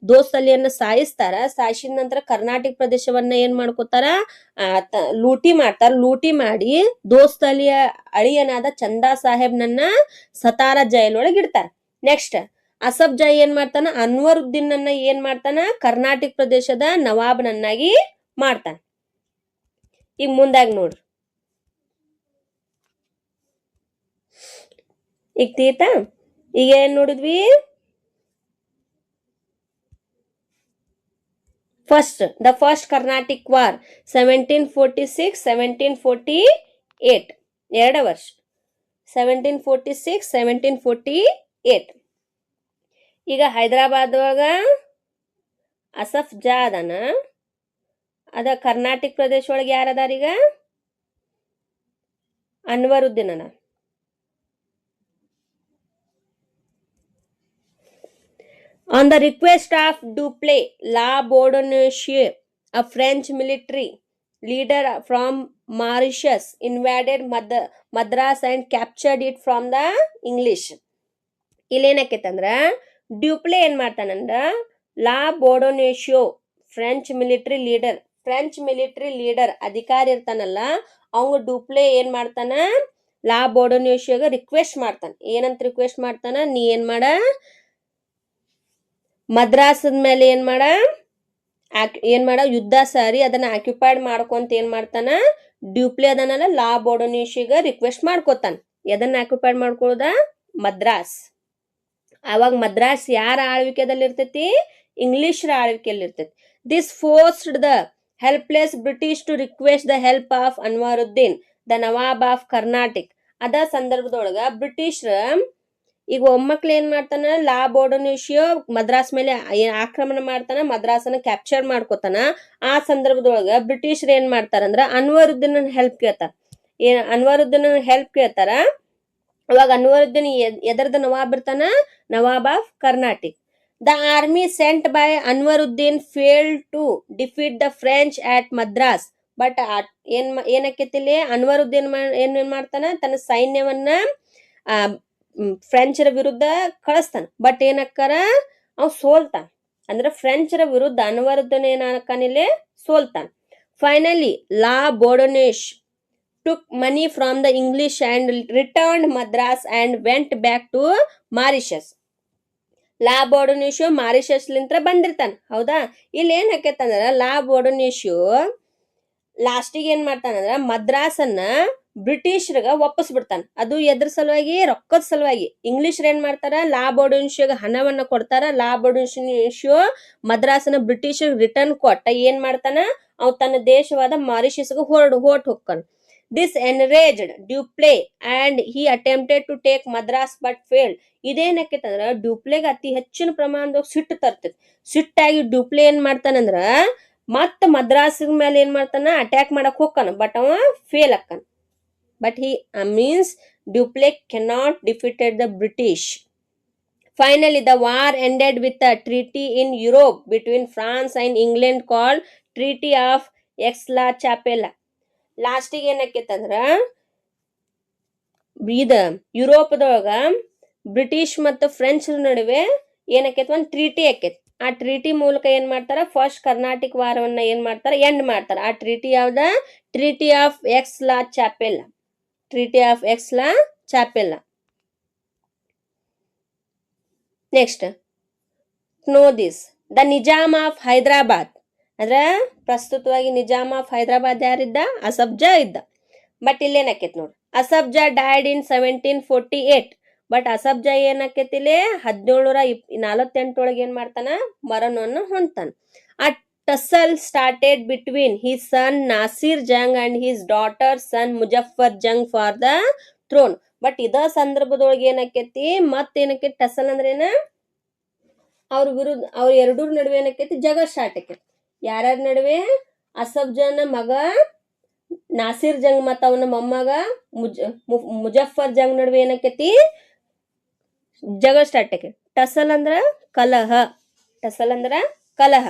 ದೋಸ್ತ್ ಅಲಿಯನ್ನ ಸಾಯಿಸ್ತಾರ. ಸಾಯಿಸಿದ ನಂತರ ಕರ್ನಾಟಕ ಪ್ರದೇಶವನ್ನ ಏನ್ ಮಾಡ್ಕೋತಾರ, ಲೂಟಿ ಮಾಡ್ತಾರ. ಲೂಟಿ ಮಾಡಿ ದೋಸ್ತ್ ಅಲಿಯ ಅಳಿಯನಾದ ಚಂದಾ ಸಾಹೇಬ್ನನ್ನ ಸತಾರಾ ಜೈಲೊಳಗೆ ಇಡ್ತಾರ. ನೆಕ್ಸ್ಟ್ ಅಸಫ್-ಜಾ ಏನ್ ಮಾಡ್ತಾನ, ಅನ್ವರುದ್ದೀನ್ ಅನ್ನ ಏನ್ ಮಾಡ್ತಾನ, ಕರ್ನಾಟಕ ಪ್ರದೇಶದ ನವಾಬನನ್ನಾಗಿ ಮಾಡ್ತಾನ. ಈಗ ಮುಂದಾಗಿ ನೋಡ್ರಿ, ಈಗ ತೀತಾ ಈಗ ಏನ್ ನೋಡಿದ್ವಿ, ದ ಫಸ್ಟ್ ಕರ್ನಾಟಿಕ್ ವಾರ್ 1746-1748, 2 ವರ್ಷ. 1746-1748. ಈಗ ಹೈದರಾಬಾದ್ ಒಳಗ ಅಸಫ್-ಜಾ ಅದಾನ. ಅದ ಕರ್ನಾಟಕ ಪ್ರದೇಶ ಒಳಗೆ ಯಾರದಾರ ಈಗ, ಅನ್ವರುದ್ದೀನ್ ಅನ. On the request of Dupleix, La Bourdonnais, a French military leader from Mauritius, invaded Madras and captured it from the English. ಇಲ್ಲೇನಕ್ಕೈತಂದ್ರ ಡ್ಯೂಪ್ಲೆ ಏನ್ ಮಾಡ್ತಾನಂದ್ರ, ಲಾ ಬೋರ್ಡೋನೇಶಿಯೋ ಫ್ರೆಂಚ್ ಮಿಲಿಟರಿ ಲೀಡರ್ ಅಧಿಕಾರಿ ಇರ್ತಾನಲ್ಲ, ಅವಂಗ ಡ್ಯೂಪ್ಲೆ ಏನ್ ಮಾಡ್ತಾನ, ಲಾ ಬೋರ್ಡೋನೇಶಿಯೋಗ ರಿಕ್ವೆಸ್ಟ್ ಮಾಡ್ತಾನ. ಏನಂತ ರಿಕ್ವೆಸ್ಟ್ ಮಾಡ್ತಾನ, ನೀ ಏನ್ ಮಾಡ, ಮದ್ರಾಸದ ಮೇಲೆ ಏನ್ ಮಾಡ ಯುದ್ಧ ಸಾರಿ ಅದನ್ನ ಆಕ್ಯುಪೈಡ್ ಮಾಡ್ಕೊಂತ ಏನ್ ಮಾಡ್ತಾನ, ಡ್ಯೂಪ್ಲೆ ಅದನ್ನಲ್ಲ ಲಾ ಬೋರ್ಡೋನೇಶಿಯೋಗ ರಿಕ್ವೆಸ್ಟ್ ಮಾಡ್ಕೋತಾನ. ಎದನ್ನ ಆಕ್ಯುಪೈಡ್ ಮಾಡ್ಕೊಳ್ಳೋದ, ಮದ್ರಾಸ್. ಅವಾಗ ಮದ್ರಾಸ್ ಯಾರ ಆಳ್ವಿಕೆದಲ್ಲಿ ಇರ್ತೈತಿ, ಇಂಗ್ಲಿಷರ ಆಳ್ವಿಕೆಯಲ್ಲಿ ಇರ್ತೈತಿ. This forced the helpless British to request the help of Anwaruddin, the nawab of Carnatic. ಅದ ಸಂದರ್ಭದೊಳಗ ಬ್ರಿಟಿಷ್ರ ಈಗ ಒಮ್ಮಕ್ಳು ಏನ್ ಮಾಡ್ತಾನ, ಲಾ ಬೋರ್ಡೋನೇಶಿಯೋ ಮದ್ರಾಸ್ ಮೇಲೆ ಆಕ್ರಮಣ ಮಾಡ್ತಾನ, ಮದ್ರಾಸನ ಕ್ಯಾಪ್ಚರ್ ಮಾಡ್ಕೋತಾನ. ಆ ಸಂದರ್ಭದೊಳಗ ಬ್ರಿಟಿಷರ್ ಏನ್ ಮಾಡ್ತಾರಂದ್ರ ಅನ್ವರುದ್ದೀನ್ ಹೆಲ್ಪ್ ಕೇಳ್ತಾರ. ಅವಾಗ ಅನ್ವರುದ್ದೀನ್ ಎದರದ ನವಾಬ್ ಇರ್ತಾನ, nawab of Carnatic. The army sent by Anwaruddin failed to defeat the French at Madras. But ಏನಕ್ಕೆತಿಲ್ಲಿ ಅನ್ವರುದ್ದೀನ್ ಏನ್ ಮಾಡ್ತಾನ, ತನ್ನ ಸೈನ್ಯವನ್ನ ಫ್ರೆಂಚರ ವಿರುದ್ಧ ಕಳಿಸ್ತಾನ. ಬಟ್ ಏನಕ್ಕಾರ ಅವ್ ಸೋಲ್ತಾನ. ಅಂದ್ರೆ ಫ್ರೆಂಚರ ವಿರುದ್ಧ ಅನ್ವರುದ್ದೀನ್ ಏನಾಕನಿಲೆ ಸೋಲ್ತಾನ. Finally La Bourdonnais took money from the English and returned Madras and went back to Mauritius. La Bourdonnais Mauritius ಲಿಂತ್ರ ಬಂದಿರ್ತಾನ, ಹೌದಾ. ಇಲ್ಲಿ ಏನ್ ಹಾಕೈತಂದ್ರ ಲಾ ಬೋರ್ಡೋನೇಶಿಯೋ ಲಾಸ್ಟಿಗೆ ಏನ್ ಮಾಡ್ತಾನಂದ್ರ ಮದ್ರಾಸನ್ನ ಬ್ರಿಟಿಷರ್ಗ ವಾಪಸ್ಬಿಡ್ತಾನ. ಅದು ಎದ್ರ ಸಲುವಾಗಿ, ರೊಕ್ಕದ ಸಲುವಾಗಿ. ಇಂಗ್ಲಿಷರ್ ಏನ್ ಮಾಡ್ತಾರ, ಲಾ ಬೋರ್ಡೋನೇಶಿಯೋಗ ಹಣವನ್ನ ಕೊಡ್ತಾರ. ಲಾ ಬೋರ್ಡೋನೇಶಿಯೋ ಮದ್ರಾಸನ ಬ್ರಿಟಿಷರ್ ರಿಟರ್ನ್ ಕೊಟ್ಟ ಏನ್ ಮಾಡ್ತಾನ, ಅವ್ ತನ್ನ ದೇಶವಾದ ಮಾರಿಷಸ್ಗೆ ಹೋಗ್ತಾನ. This enraged Dupleix and he attempted to take Madras but failed. ಇದೇನಕ್ಕೈತಂದ್ರ ಡ್ಯೂಪ್ಲೆಗೆ ಅತಿ ಹೆಚ್ಚಿನ ಪ್ರಮಾಣದಾಗ ಸಿಟ್ಟು ತರ್ತೈತಿ. ಸಿಟ್ಟಾಗಿ ಡ್ಯೂಪ್ಲೆ ಏನ್ ಮಾಡ್ತಾನಂದ್ರ ಮತ್ತ ಮದ್ರಾಸ್ ಮೇಲೆ ಏನ್ ಮಾಡ್ತಾನ, ಅಟ್ಯಾಕ್ ಮಾಡಕ್ ಹೋಗ್ತಾನ. ಬಟ್ ಅವ ಫೇಲ್ ಆಕ್ಕಾನ. But means Dupleix cannot defeated the British. Finally, the war ended with a treaty in Europe between France and England called Treaty of Aix-la-Chapelle. ಲಾಸ್ಟಿಗೆ ಏನಕ್ಕೈತಂದ್ರ ಇದ ಯುರೋಪದೊಳಗ ಬ್ರಿಟಿಷ್ ಮತ್ತು ಫ್ರೆಂಚ್ ನಡುವೆ ಏನಕ್ಕೈತಿ, ಒಂದು ಟ್ರೀಟಿ ಆಕೈತಿ. ಆ ಟ್ರೀಟಿ ಮೂಲಕ ಏನ್ ಮಾಡ್ತಾರ, ಫಸ್ಟ್ ಕರ್ನಾಟಕ ವಾರವನ್ನ ಏನ್ ಮಾಡ್ತಾರ, ಎಂಡ್ ಮಾಡ್ತಾರ. ಆ ಟ್ರೀಟಿ ಯಾವ್ದ, treaty of Aix la Chapelle. Next know this, the Nizam of Hyderabad. ಅಂದ್ರೆ ಪ್ರಸ್ತುತವಾಗಿ ನಿಜಾಮ್ ಆಫ್ ಹೈದರಾಬಾದ್ ಯಾರಿದ್ದ, ಅಸಫ್-ಜಾ ಇದ್ದ. ಬಟ್ ಇಲ್ಲೇನಾಕೈತಿ ನೋಡಿ, ಅಸಫ್-ಜಾ ಡೈಡ್ ಇನ್ 1748. ಬಟ್ ಅಸಫ್-ಜಾ ಏನಾಕೈತಿ, 1748 ಒಳಗೆ ಏನ್ ಮಾಡ್ತಾನ, ಮರಣವನ್ನು ಹೊಂದ್ತಾನ. ಆ tussle started between his son Nasir Jung and his daughter son Muzaffar Jung for the throne. But ಇದ ಸಂದರ್ಭದೊಳಗೆ ಏನಾಕೈತಿ, ಮತ್ತೇನಕೈತಿ, ಟಸಲ್ ಅಂದ್ರೆ ಏನ, ಅವ್ರ ಎರಡೂರ್ ನಡುವೆ ಏನಕ್ಕೈತಿ ಜಗಳ ಸ್ಟಾರ್ಟ್ ಆಕೈತಿ. ಯಾರ್ಯಾರ ನಡುವೆ? ಅಸಫ್ ಜನ ಮಗ ನಾಸಿರ್ ಜಂಗ್ ಮತ್ತ ಅವನ ಮೊಮ್ಮಗ ಮುಜಫರ್ ಜಂಗ್ ನಡುವೆ ಏನಕ್ಕೈತಿ ಜಗಳ ಸ್ಟಾರ್ಟ್ ಆಕೈತಿ. ಟಸಲ್ ಅಂದ್ರ ಕಲಹ. ಟಸಲ್ ಅಂದ್ರ ಕಲಹ.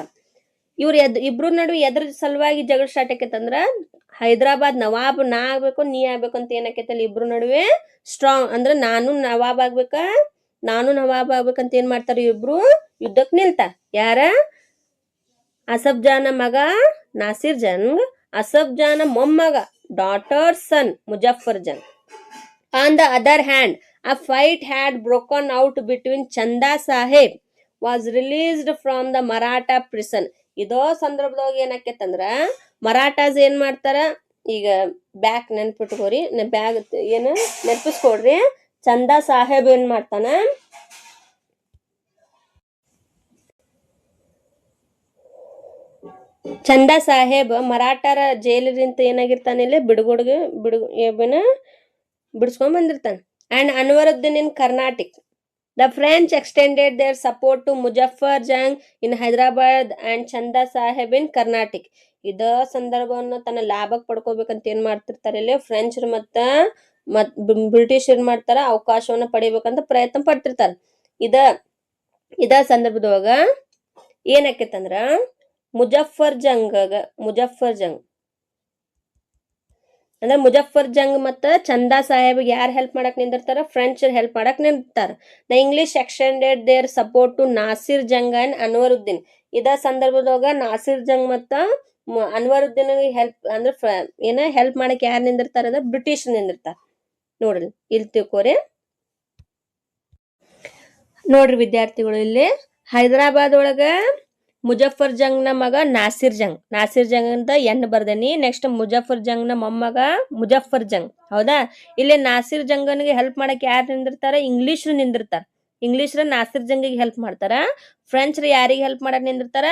ಇಬ್ರು ನಡುವೆ ಎದ್ರ ಸಲುವಾಗಿ ಜಗಳ ಸ್ಟಾರ್ಟ್ ಆಕೈತಂದ್ರ ಹೈದರಾಬಾದ್ ನವಾಬ್ ನಾ ಆಗ್ಬೇಕು ನೀ ಆಗ್ಬೇಕು ಅಂತ ಏನಾಕೈತಲ್ಲ ಇಬ್ರು ನಡುವೆ ಸ್ಟ್ರಾಂಗ್ ಅಂದ್ರ ನಾನು ನವಾಬ್ ಆಗ್ಬೇಕಂತ ಏನ್ ಮಾಡ್ತಾರ ಇಬ್ರು ಯುದ್ಧಕ್ ನಿಲ್ತಾರ. ಯಾರ? ಅಸಫ್ ಜಾನ ಮಗ ನಾಸಿರ್ ಜಂಗ್, ಅಸಫ್ ಜಾನ ಮೊಮ್ಮಗ daughter son Muzaffar Jung. On the other hand, a fight had broken out between Chanda Sahib was released from the Maratha prison. ಇದೋ ಸಂದರ್ಭದಾಗ ಏನಾಕೈತಂದ್ರ ಮರಾಠಾಸ್ ಏನ್ ಮಾಡ್ತಾರ, ಈಗ ಬ್ಯಾಕ್ ನೆನ್ಪಿಟ್ಕೋರಿ, ಬ್ಯಾಗ್ ಏನು ನೆನಪಿಸ್ಕೊಡ್ರಿ. ಚಂದಾ ಸಾಹೇಬ್ ಏನ್ ಮಾಡ್ತಾನ, ಚಂದಾ ಸಾಹೇಬ್ ಮರಾಠರ ಜೈಲಿನಿಂದ ಏನಾಗಿರ್ತಾನೆ ಇಲ್ಲಿ ಬಿಡಿಸ್ಕೊಂಡ್ ಬಂದಿರ್ತಾನೆ. And Anwaruddin in Karnataka. The French extended their support to Muzaffar Jang in Hyderabad and Chanda Sahib in Karnataka. ಇದ ಸಂದರ್ಭವನ್ನು ತನ್ನ ಲಾಭಕ್ಕೆ ಪಡ್ಕೋಬೇಕಂತ ಏನ್ ಮಾಡ್ತಿರ್ತಾರೆ ಇಲ್ಲಿ ಫ್ರೆಂಚ್ ಮತ್ತ ಬ್ರಿಟಿಷ್ ಏನ್ ಮಾಡ್ತಾರ ಅವಕಾಶವನ್ನ ಪಡಿಬೇಕಂತ ಪ್ರಯತ್ನ ಪಡ್ತಿರ್ತಾರ. ಇದ ಸಂದರ್ಭದೊಳಗ ಏನಾಕೈತಂದ್ರ ಮುಜಫರ್ ಜಂಗ್ ಅಂದ್ರೆ ಮುಜಫರ್ ಜಂಗ್ ಮತ್ತ ಚಂದಾ ಸಾಹೇಬ್ ಯಾರು ಹೆಲ್ಪ್ ಮಾಡಕ್ ನಿಂದಿರ್ತಾರ? ಫ್ರೆಂಚ್ ಹೆಲ್ಪ್ ಮಾಡಕ್ ನಿಂದಿರ್ತಾರ. The English extended their support to Nasir Jung and Anwaruddin. ಇದ ಸಂದರ್ಭದೊಳಗ ನಾಸಿರ್ ಜಂಗ್ ಮತ್ತ ಅನ್ವರುದ್ದೀನ್ ಹೆಲ್ಪ್ ಮಾಡಕ್ ಯಾರು ನಿಂದಿರ್ತಾರ? ಅದ ಬ್ರಿಟಿಷ್ ನಿಂದಿರ್ತಾರ. ನೋಡ್ರಿ ಇಲ್ಲಿ ತಿಳ್ಕೋರಿ. ನೋಡ್ರಿ ವಿದ್ಯಾರ್ಥಿಗಳು, ಇಲ್ಲಿ ಹೈದರಾಬಾದ್ ಒಳಗ ಮುಜಫರ್ ಜಂಗ್ ನ ಮಗ ನಾಸಿರ್ ಜಂಗ್ ಅಂತ ಬರ್ದೇನಿ. ನೆಕ್ಸ್ಟ್ ಮುಜಫರ್ ಜಂಗ್ ನ ಮೊಮ್ಮಗ ಮುಜಫರ್ ಜಂಗ್. ಹೌದಾ? ಇಲ್ಲಿ ನಾಸಿರ್ ಜಂಗನ್ಗೆ ಹೆಲ್ಪ್ ಮಾಡಕ್ ಯಾರು ನಿಂದಿರ್ತಾರ? ಇಂಗ್ಲಿಷ್ರು ನಿಂದಿರ್ತಾರ. ಇಂಗ್ಲಿಷ್ರ ನಾಸಿರ್ ಜಂಗಿಗೆ ಹೆಲ್ಪ್ ಮಾಡ್ತಾರ. ಫ್ರೆಂಚ್ ಯಾರಿಗೆ ಹೆಲ್ಪ್ ಮಾಡಕ್ ನಿಂದಿರ್ತಾರ?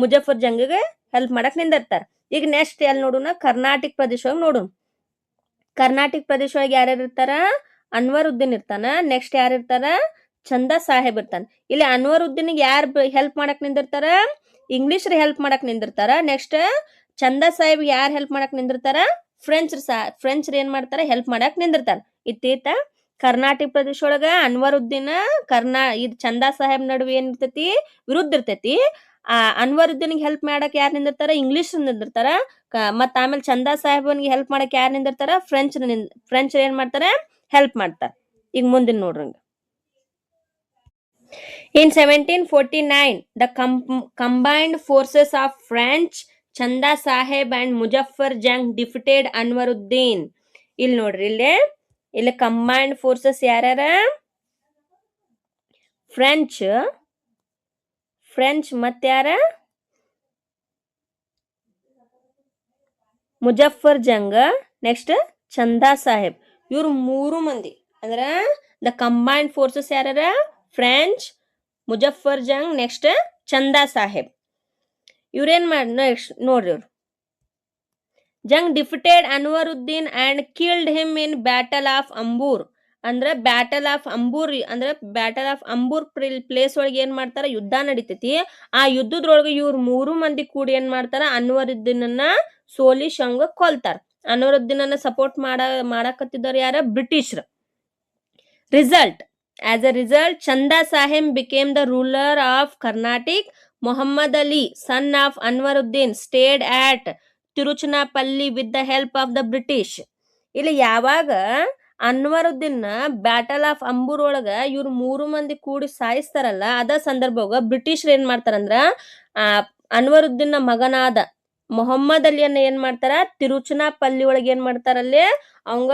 ಮುಜಫರ್ ಜಂಗಿಗೆ ಹೆಲ್ಪ್ ಮಾಡಕ್ ನಿಂದಿರ್ತಾರ. ಈಗ ನೆಕ್ಸ್ಟ್ ಎಲ್ಲಿ ನೋಡೋಣ? ಕರ್ನಾಟಕ ಪ್ರದೇಶ ಒಳಗೆ ನೋಡೋಣ. ಕರ್ನಾಟಕ ಪ್ರದೇಶ ಒಳಗೆ ಯಾರ್ಯಾರು ಇರ್ತಾರ? ಅನ್ವರುದ್ದೀನ್ ಇರ್ತಾನ. ನೆಕ್ಸ್ಟ್ ಯಾರು ಇರ್ತಾರ? ಚಂದಾ ಸಾಹೇಬ್ ಇರ್ತಾನ. ಇಲ್ಲಿ ಅನ್ವರುದ್ದೀನ್ಗೆ ಯಾರು ಹೆಲ್ಪ್ ಮಾಡಕ್ ನಿಂದಿರ್ತಾರ? ಇಂಗ್ಲಿಷ್ ಹೆಲ್ಪ್ ಮಾಡಕ್ ನಿಂದಿರ್ತಾರ. ನೆಕ್ಸ್ಟ್ ಚಂದಾ ಸಾಹೇಬ್ ಯಾರು ಹೆಲ್ಪ್ ಮಾಡಕ್ ನಿಂದಿರ್ತಾರ? ಫ್ರೆಂಚ್ ಏನ್ ಮಾಡ್ತಾರ? ಹೆಲ್ಪ್ ಮಾಡಕ್ ನಿಂದಿರ್ತಾರ. ಇತ್ತೀತ ಕರ್ನಾಟಕ ಪ್ರದೇಶ ಒಳಗ ಅನ್ವರುದ್ದೀನ್ ಇದು ಚಂದಾ ಸಾಹೇಬ್ ನಡುವೆ ಏನಿರ್ತೈತಿ? ವಿರುದ್ಧ ಇರ್ತೈತಿ. ಅನ್ವರುದ್ದೀನ್ಗೆ ಹೆಲ್ಪ್ ಮಾಡಕ್ ಯಾರು ನಿಂದಿರ್ತಾರ? ಇಂಗ್ಲಿಷ್ ನಿಂದಿರ್ತಾರ. ಮತ್ತ ಆಮೇಲೆ ಚಂದಾ ಸಾಹೇಬ್ಗೆ ಹೆಲ್ಪ್ ಮಾಡಕ್ ಯಾರು ನಿಂದಿರ್ತಾರ? ಫ್ರೆಂಚ್ ಏನ್ ಮಾಡ್ತಾರ? ಹೆಲ್ಪ್ ಮಾಡ್ತಾರ. ಈಗ ಮುಂದಿನ ನೋಡ್ರಂಗ. In 1749, the combined forces of French, Chanda Sahib and Muzaffar Jang defeated Anwaruddin. ಇಲ್ಲಿ ನೋಡ್ರಿ, ಇಲ್ಲಿ ಕಂಬೈನ್ಡ್ ಫೋರ್ಸಸ್ ಯಾರ್ಯಾರ? ಫ್ರೆಂಚ್ ಮತ್ತಾರ? ಮುಜಫರ್ ಜಂಗ್, ನೆಕ್ಸ್ಟ್ ಚಂದಾ ಸಾಹೇಬ್. ಇವ್ರು ಮೂರು ಮಂದಿ ಅಂದ್ರ ದ ಕಂಬೈನ್ಡ್ ಫೋರ್ಸಸ್ ಯಾರ್ಯಾರ? French, Muzaffar Jung, next Chanda Saheb. ಇವ್ರೇನ್ ನೆಕ್ಸ್ಟ್ ನೋಡ್ರಿ, ಇವ್ರು Jung defeated Anwaruddin and killed him in battle of Ambur. ಅಂದ್ರೆ ಬ್ಯಾಟಲ್ ಆಫ್ ಅಂಬೂರ್ ಪ್ಲೇಸ್ ಒಳಗೆ ಏನ್ ಮಾಡ್ತಾರ? ಯುದ್ಧ ನಡೀತೈತಿ. ಆ ಯುದ್ಧದೊಳಗೆ ಇವ್ರು ಮೂರು ಮಂದಿ ಕೂಡಿ ಏನ್ ಮಾಡ್ತಾರ? ಅನ್ವರುದ್ದೀನ್ ಸೋಲಿಸಂಗ ಕೊಲ್ತಾರ. ಅನ್ವರುದ್ದೀನ್ ಸಪೋರ್ಟ್ ಮಾಡಕತ್ತಿದ್ದಾರೆ ಯಾರ? British. As a result, Chanda Sahib became the ruler of Carnatic. Muhammad Ali, son of Anwaruddin, stayed at Tiruchinappalli with the help of the British. ಇಲ್ಲಿ ಯಾವಾಗ ಅನ್ವರುದ್ದೀನ್ ಬ್ಯಾಟಲ್ ಆಫ್ ಅಂಬೂರ್ ಒಳಗ ಇವ್ರು ಮೂರು ಮಂದಿ ಕೂಡಿ ಸಾಯಿಸ್ತಾರಲ್ಲ, ಅದ ಸಂದರ್ಭವಾಗ ಬ್ರಿಟಿಷರ್ ಏನ್ ಮಾಡ್ತಾರಂದ್ರ ಅನ್ವರುದ್ದೀನ್ ಮಗನಾದ ಮೊಹಮ್ಮದ್ ಅಲಿಯನ್ನ ಏನ್ ಮಾಡ್ತಾರ? ತಿರುಚನಾಪಲ್ಲಿ ಒಳಗೆ ಏನ್ ಮಾಡ್ತಾರಲ್ಲಿ ಅವಂಗ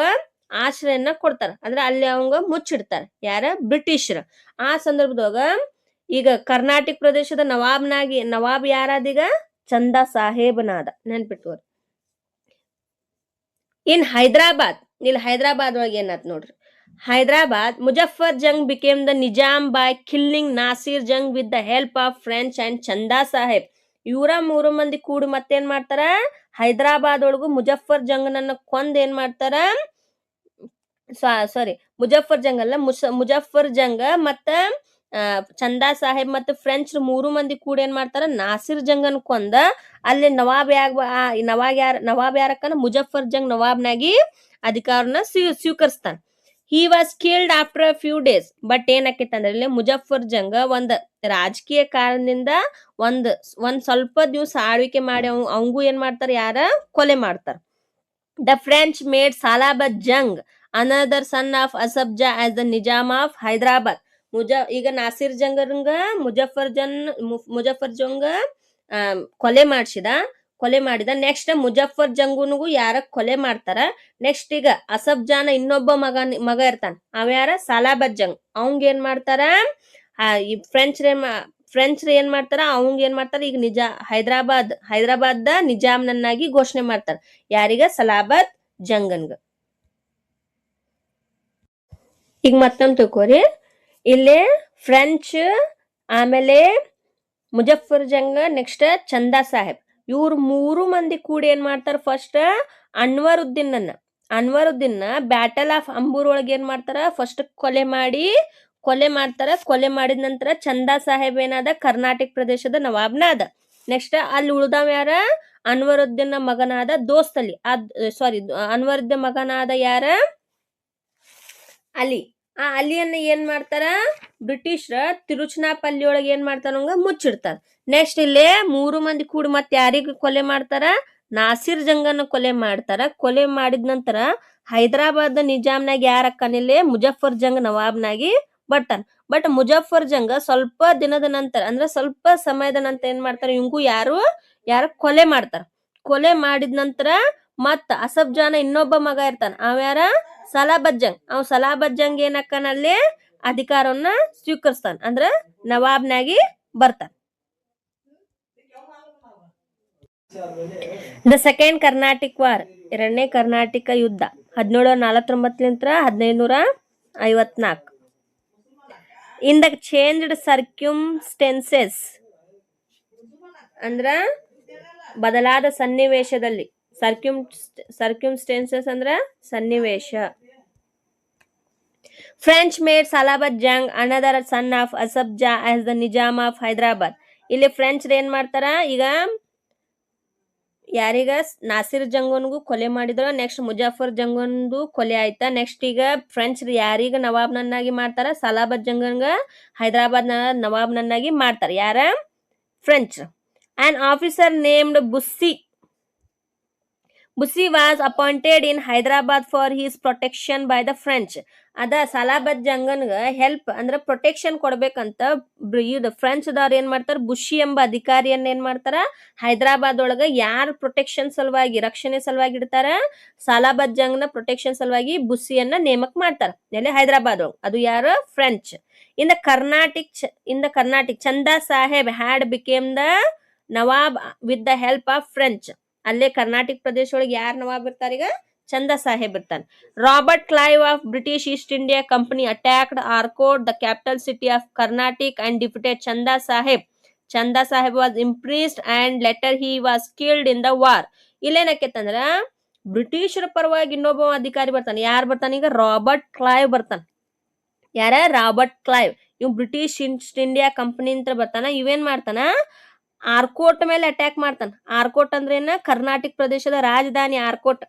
ಆಶ್ರಯನ ಕೊಡ್ತಾರ. ಅಂದ್ರೆ ಅಲ್ಲಿ ಅವಂಗ ಮುಚ್ಚಿಡ್ತಾರ. ಯಾರ? ಬ್ರಿಟಿಷರ್. ಆ ಸಂದರ್ಭದೊಳಗ ಈಗ ಕರ್ನಾಟಕ ಪ್ರದೇಶದ ನವಾಬ್ ಯಾರಾದೀಗ? ಚಂದಾ ಸಾಹೇಬನಾದ. ನೆನ್ಪಿಟ್ಕೋರಿ. ಇನ್ ಹೈದರಾಬಾದ್, ಇಲ್ಲಿ ಹೈದರಾಬಾದ್ ಒಳಗೆ ಏನಾತ್ ನೋಡ್ರಿ. Hyderabad, Muzaffar Jung became the Nizam by killing Nasir Jung with the help of French and Chanda Sahib. ಇವರ ಮೂರು ಮಂದಿ ಕೂಡಿ ಮತ್ತೇನ್ ಮಾಡ್ತಾರ? ಹೈದರಾಬಾದ್ ಒಳಗು ಮುಜಫರ್ ಜಂಗ್ನನ್ನ ಕೊಂದ್ ಏನ್ ಮಾಡ್ತಾರ? ಮುಜಫರ್ ಜಂಗ್ ಅಲ್ಲ, ಮುಜಫರ್ ಜಂಗ್ ಮತ್ತ ಚಂದಾ ಸಾಹೇಬ್ ಮತ್ತು ಫ್ರೆಂಚ್ 3 ಮಂದಿ ಕೂಡ ಏನ್ ಮಾಡ್ತಾರ ನಾಸಿರ್ ಜಂಗನ್ ಕೊಂದ ಅಲ್ಲಿ ನವಾಬ್ ಯಾರಕ್ಕನ ಮುಜಫರ್ ಜಂಗ್ ನವಾಬ್ನಾಗಿ ಅಧಿಕಾರನ ಸ್ವೀಕರಿಸ್ತಾನ. He was killed after a few days. But ಏನಾಕೈತಿ ಅಂದ್ರೆ ಇಲ್ಲಿ ಮುಜಫರ್ ಜಂಗ್ ಒಂದ್ ರಾಜಕೀಯ ಕಾರಣದಿಂದ ಒಂದ್ ಸ್ವಲ್ಪ ದಿವಸ ಆಳ್ವಿಕೆ ಮಾಡಿ ಅವಂಗೂ ಏನ್ ಮಾಡ್ತಾರ ಯಾರ ಕೊಲೆ ಮಾಡ್ತಾರ. The French made Salabat Jung another son of Asaf Jah as the Nizam of Hyderabad. ಈಗ ನಾಸಿರ್ ಜಂಗರಂಗ ಮುಜಫರ್ ಜಂಗ ಕೊಲೆ ಮಾಡಿದ ನೆಕ್ಸ್ಟ್ ಮುಜಫರ್ ಜಂಗುನಿಗೂ ಯಾರ ಕೊಲೆ ಮಾಡ್ತಾರ. ನೆಕ್ಸ್ಟ್ ಈಗ ಅಸಫ್ ಜಾನ ಇನ್ನೊಬ್ಬ ಮಗ ಇರ್ತಾನ, ಅವ ಯಾರ ಸಲಾಬತ್ ಜಂಗ್. ಅವಂಗ ಏನ್ ಮಾಡ್ತಾರ ಈ ಫ್ರೆಂಚ್ ಏನ್ ಮಾಡ್ತಾರ, ಅವಂಗ ಏನ್ ಮಾಡ್ತಾರ ಈಗ ಹೈದರಾಬಾದ್ ನಿಜಾಮ್ನನ್ನಾಗಿ ಘೋಷಣೆ ಮಾಡ್ತಾರ. ಯಾರಿಗ ಸಲಾಬತ್ ಜಂಗನ್ಗ. ಈಗ ಮತ್ತೊಂದು ತಿಳ್ಕೊರಿ, ಇಲ್ಲಿ ಫ್ರೆಂಚ್, ಆಮೇಲೆ ಮುಜಫರ್ ಜಂಗ್, ನೆಕ್ಸ್ಟ್ ಚಂದಾ ಸಾಹೇಬ್, ಇವ್ರು 3 ಮಂದಿ ಕೂಡಿ ಏನ್ ಮಾಡ್ತಾರ, first Anwaruddin battle of Ambur ಒಳಗೆ ಏನ್ ಮಾಡ್ತಾರ, ಫಸ್ಟ್ ಕೊಲೆ ಮಾಡ್ತಾರ. ಕೊಲೆ ಮಾಡಿದ ನಂತರ ಚಂದಾ ಸಾಹೇಬ್ ಏನಾದ ಕರ್ನಾಟಕ ಪ್ರದೇಶದ ನವಾಬ್ನ ಅದ. ನೆಕ್ಸ್ಟ್ ಅಲ್ಲಿ ಉಳ್ದವ ಯಾರ, ಅನ್ವರುದ್ದೀನ್ ಮಗನಾದ ದೋಸ್ತಲಿ ಅನ್ವರುದ್ದೀನ್ ಮಗನಾದ ಯಾರ ಅಲಿ. ಆ ಅಲಿಯನ್ನ ಏನ್ ಮಾಡ್ತಾರ ಬ್ರಿಟಿಷ್ರ ತಿರುಚನಾಪಲ್ಲಿ ಒಳಗೆ ಏನ್ ಮಾಡ್ತಾರ ಮುಚ್ಚಿಡ್ತಾರ. ನೆಕ್ಸ್ಟ್ ಇಲ್ಲೇ 3 ಮಂದಿ ಕೂಡಿ ಮತ್ತೆ ಯಾರಿಗ ಕೊಲೆ ಮಾಡ್ತಾರ, ನಾಸಿರ್ ಜಂಗನ್ನ ಕೊಲೆ ಮಾಡ್ತಾರ. ಕೊಲೆ ಮಾಡಿದ ನಂತರ ಹೈದರಾಬಾದ್ ನಿಜಾಮ್ನಾಗ ಯಾರಕ್ಕನಿಲ್ಲೇ ಮುಜಫರ್ ಜಂಗ್ ನವಾಬ್ನಾಗಿ ಬರ್ತಾನ. ಬಟ್ ಮುಜಫರ್ ಜಂಗ್ ಸ್ವಲ್ಪ ದಿನದ ನಂತರ ಅಂದ್ರೆ ಸ್ವಲ್ಪ ಸಮಯದ ನಂತರ ಏನ್ ಮಾಡ್ತಾರ, ಇವಂಗೂ ಯಾರು ಕೊಲೆ ಮಾಡ್ತಾರ. ಕೊಲೆ ಮಾಡಿದ ನಂತರ ಮತ್ತ ಅಸಫ್ ಜಾನ ಇನ್ನೊಬ್ಬ ಮಗ ಇರ್ತಾನ, ಅವ ಯಾರ ಸಲಾಬತ್ ಜಂಗ್ ಏನಕ್ಕನಲ್ಲಿ ಅಧಿಕಾರವನ್ನ ಸ್ವೀಕರಿಸ್ತಾನ, ಅಂದ್ರ ನವಾಬ್ನಾಗಿ ಬರ್ತಾನ. ದ ಸೆಕೆಂಡ್ ಕರ್ನಾಟಿಕ್ ವಾರ್, ಎರಡನೇ ಕರ್ನಾಟಕ ಯುದ್ಧ 1749 1554. ಇನ್ ದ ಚೇಂಜ್ಡ್ ಸರ್ಕ್ಯುಮ್ಸ್ಟೆನ್ಸಸ್, ಅಂದ್ರ ಬದಲಾದ ಸನ್ನಿವೇಶದಲ್ಲಿ, ಸರ್ಕ್ಯುಮ್ಸ್ಟೆನ್ಸಸ್ ಅಂದ್ರ ಸನ್ನಿವೇಶ. French made Salabat Jung another son of Asaf Jah as the Nizam of Hyderabad. ಇಲ್ಲಿ ಫ್ರೆಂಚ್ ಏನ್ ಮಾಡ್ತಾರ, ಈಗ ಯಾರಿಗ ನಾಸಿರ್ ಜಂಗನ್ಗೂ ಕೊಲೆ ಮಾಡಿದ್ರ, ನೆಕ್ಸ್ಟ್ ಮುಜಫರ್ ಜಂಗನ್ದು ಕೊಲೆ ಆಯ್ತಾ. ನೆಕ್ಸ್ಟ್ ಈಗ ಫ್ರೆಂಚ್ ಯಾರಿಗ ನವಾಬ್ನನ್ನಾಗಿ ಮಾಡ್ತಾರ, ಸಲಾಬತ್ ಜಂಗನ್ಗ ಹೈದರಾಬಾದ್ ನವಾಬ್ನನ್ನಾಗಿ ಮಾಡ್ತಾರ. ಯಾರ French. An officer named Bussy was appointed in Hyderabad for his protection by the French. ಅದ ಸಲಾಬತ್ ಜಂಗನ್ಗ ಹೆಲ್ಪ್ ಅಂದ್ರೆ ಪ್ರೊಟೆಕ್ಷನ್ ಕೊಡ್ಬೇಕಂತ ಫ್ರೆಂಚ್ ದವ್ರ ಏನ್ ಮಾಡ್ತಾರ, ಬುಷಿ ಎಂಬ ಅಧಿಕಾರಿಯನ್ನ ಏನ್ ಮಾಡ್ತಾರ ಹೈದರಾಬಾದ್ ಒಳಗ ಯಾರು ಪ್ರೊಟೆಕ್ಷನ್ ಸಲುವಾಗಿ, ರಕ್ಷಣೆ ಸಲುವಾಗಿ ಇಡ್ತಾರ, ಸಲಾಬತ್ ಜಂಗ್ನ ಪ್ರೊಟೆಕ್ಷನ್ ಸಲುವಾಗಿ ಬುಸ್ಸಿಯನ್ನ ನೇಮಕ ಮಾಡ್ತಾರ ಎಲ್ಲಿ ಹೈದರಾಬಾದ್ ಒಳಗ. ಅದು ಯಾರು French. In the Carnatic Chanda Saheb had became the Nawab with the help of French. ಅಲ್ಲೇ ಕರ್ನಾಟಕ ಪ್ರದೇಶ ಒಳಗೆ ಯಾರು ನವಾಬ್ ಇರ್ತಾರ, ಈಗ ಚಂದಾ ಸಾಹೇಬ್ ಇರ್ತಾನೆ. Robert Clive of British East India company attacked Arcot, the capital city of Carnatic, and defeated Chanda Sahib. Chanda Sahib was impressed and later he was killed in the war. ಇಲ್ಲೇನಕ್ಕೇತಂದ್ರ ಬ್ರಿಟಿಷರ ಪರವಾಗಿ ಇನ್ನೊಬ್ಬ ಅಧಿಕಾರಿ ಬರ್ತಾನೆ. ಯಾರು ಬರ್ತಾನೆ ಈಗ, ರಾಬರ್ಟ್ ಕ್ಲೈವ್ ಬರ್ತಾನೆ. ಯಾರ ರಾಬರ್ಟ್ ಕ್ಲೈವ್, ಇವ್ ಬ್ರಿಟಿಷ್ ಈಸ್ಟ್ ಇಂಡಿಯಾ ಕಂಪನಿ ಅಂತ ಬರ್ತಾನ. ಇವೇನ್ ಮಾಡ್ತಾನ, ಆರ್ಕೋಟ್ ಮೇಲೆ ಅಟ್ಯಾಕ್ ಮಾಡ್ತಾನ. ಆರ್ಕೋಟ್ ಅಂದ್ರೆ ಏನ, ಕರ್ನಾಟಕ ಪ್ರದೇಶದ ರಾಜಧಾನಿ ಆರ್ಕೋಟ್.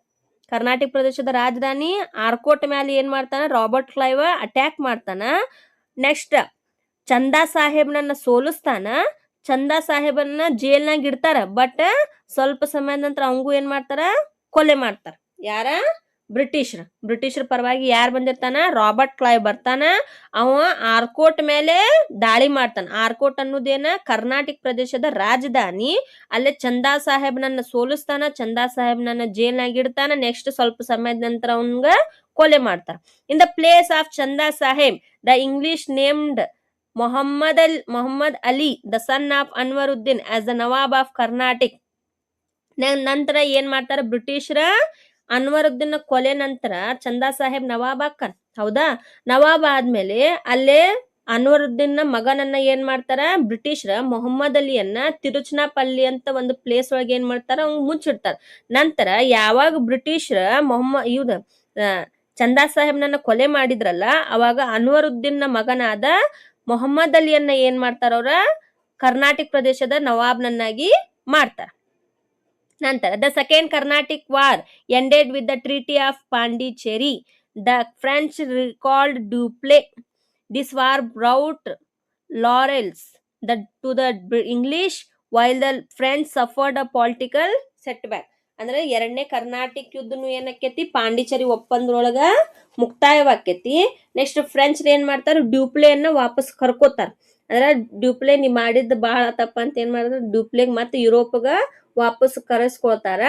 ಕರ್ನಾಟಕ ಪ್ರದೇಶದ ರಾಜಧಾನಿ ಆರ್ಕೋಟ್ ಮೇಲೆ ಏನ್ ಮಾಡ್ತಾನ ರಾಬರ್ಟ್ ಕ್ಲೈವ್ ಅಟ್ಯಾಕ್ ಮಾಡ್ತಾನ. ನೆಕ್ಸ್ಟ್ ಚಂದಾ ಸಾಹೇಬ್ನನ್ನ ಸೋಲಿಸ್ತಾನ. ಚಂದಾ ಸಾಹೇಬನ್ನ ಜೈಲ್ನಾಗ ಇಡ್ತಾರ. ಬಟ್ ಸ್ವಲ್ಪ ಸಮಯದ ನಂತರ ಅವಂಗೂ ಏನ್ ಮಾಡ್ತಾರ, ಕೊಲೆ ಮಾಡ್ತಾರ. ಯಾರ ಬ್ರಿಟಿಷರ ಪರವಾಗಿ ಯಾರು ಬಂದಿರ್ತಾನ, ರಾಬರ್ಟ್ ಕ್ಲೈವ್ ಬರ್ತಾನ. ಅವ ಆರ್ಕೋಟ್ ಮೇಲೆ ದಾಳಿ ಮಾಡ್ತಾನ. ಆರ್ಕೋಟ್ ಅನ್ನೋದೇನ ಕರ್ನಾಟಕ ಪ್ರದೇಶದ ರಾಜಧಾನಿ. ಅಲ್ಲೇ ಚಂದಾ ಸಾಹೇಬ್ನನ್ನ ಸೋಲಿಸ್ತಾನ. ಚಂದಾ ಸಾಹೇಬ್ನನ್ನ ಜೈಲ್ನಾಗ ಇಡ್ತಾನ. ನೆಕ್ಸ್ಟ್ ಸ್ವಲ್ಪ ಸಮಯದ ನಂತರ ಅವನ್ಗ ಕೊಲೆ ಮಾಡ್ತಾರ. In the place of Chanda Saheb the English named Mohammed Ali the son of Anwaruddin as the nawab of Carnatic. ನಂತರ ಏನ್ ಮಾಡ್ತಾರ ಬ್ರಿಟಿಷರ, ಅನ್ವರುದ್ದೀನ್ ಕೊಲೆ ನಂತರ ಚಂದಾ ಸಾಹೇಬ್ ನವಾಬ್ ಆಕ್ಕನ್. ಹೌದಾ, ನವಾಬ್ ಆದ್ಮೇಲೆ ಅಲ್ಲೇ ಅನ್ವರುದ್ದೀನ್ ಮಗನನ್ನ ಏನ್ ಮಾಡ್ತಾರ ಬ್ರಿಟಿಷರ, ಮೊಹಮ್ಮದ್ ಅಲಿಯನ್ನ ತಿರುಚನಾಪಲ್ಲಿ ಅಂತ ಒಂದು ಪ್ಲೇಸ್ ಒಳಗೆ ಏನ್ ಮಾಡ್ತಾರ, ಅವ್ನು ಮುಚ್ಚಿಡ್ತಾರ. ನಂತರ ಯಾವಾಗ ಬ್ರಿಟಿಷರ ಚಂದಾ ಸಾಹೇಬ್ನನ್ನ ಕೊಲೆ ಮಾಡಿದ್ರಲ್ಲ, ಅವಾಗ ಅನ್ವರುದ್ದೀನ್ ಮಗನಾದ ಮೊಹಮ್ಮದ್ ಅಲಿಯನ್ನ ಏನ್ ಮಾಡ್ತಾರ ಅವ್ರ ಕರ್ನಾಟಕ ಪ್ರದೇಶದ ನವಾಬ್ನನ್ನಾಗಿ ಮಾಡ್ತಾರ. ನಂತರ the second Carnatic war ended with the treaty of Pondicherry. The French recalled Dupleix. This war brought laurels to the English while the French suffered a political setback. ಅಂದ್ರೆ ಎರಡನೇ ಕರ್ನಾಟಿಕ್ ಯುದ್ಧನು ಏನಕ್ಕೇತಿ ಪಾಂಡಿಚೇರಿ ಒಪ್ಪಂದ್ರೊಳಗ ಮುಕ್ತಾಯವಾಕೈತಿ. ನೆಕ್ಸ್ಟ್ ಫ್ರೆಂಚ್ ಏನ್ ಮಾಡ್ತಾರ ಡ್ಯೂಪ್ಲೆಯನ್ನ ವಾಪಸ್ ಕರ್ಕೋತಾರ. ಅಂದ್ರೆ ಡ್ಯೂಪ್ಲೆ ನೀ ಮಾಡಿದ್ ಬಹಳ ತಪ್ಪ ಅಂತ ಏನ್ ಮಾಡಿದ್ರ ಡ್ಯೂಪ್ಲೆಗ್ ಮತ್ತೆ ಯುರೋಪ್ಗ ವಾಪಸ್ ಕರೆಸ್ಕೊಳ್ತಾರ.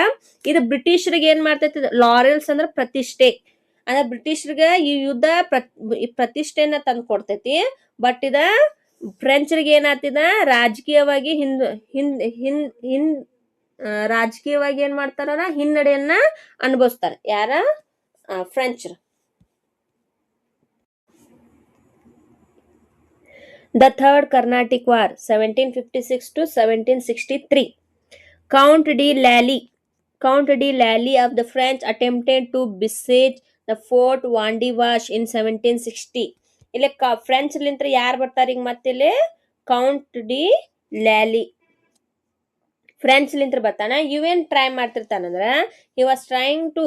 ಇದು ಬ್ರಿಟಿಷರಿಗೆ ಏನ್ ಮಾಡ್ತೈತಿ ಲಾರೆಲ್ಸ್ ಅಂದ್ರೆ ಪ್ರತಿಷ್ಠೆ. ಅಂದ್ರೆ ಬ್ರಿಟಿಷರಿಗೆ ಈ ಯುದ್ಧ ಪ್ರತಿಷ್ಠೆನ ತಂದು ಕೊಡ್ತೈತಿ. ಬಟ್ ಇದ ಫ್ರೆಂಚರಿಗೆ ಏನಾಗ್ತಿದ ರಾಜಕೀಯವಾಗಿ ರಾಜಕೀಯವಾಗಿ ಏನ್ ಮಾಡ್ತಾರ ಹಿನ್ನಡೆಯನ್ನ ಅನುಭವಿಸ್ತಾರ ಯಾರ ಫ್ರೆಂಚರ್. The third Carnatic war 1756 to 1763. Count de Lally of the French attempted to besiege the Fort Vandivash in 1760. ಇಲ್ಲಿ ಫ್ರೆಂಚ್ ಲಿಂತ್ರ ಯಾರು ಬರ್ತಾರ ಈಗ ಮತ್ತೆ ಇಲ್ಲಿ ಕೌಂಟ್ ಡಿ ಲ್ಯಾಲಿ ಫ್ರೆಂಚ್ ಲಿಂತ್ರ ಬರ್ತಾನ. ಇವೇನ್ ಟ್ರೈ ಮಾಡ್ತಿರ್ತಾನಂದ್ರ he was trying to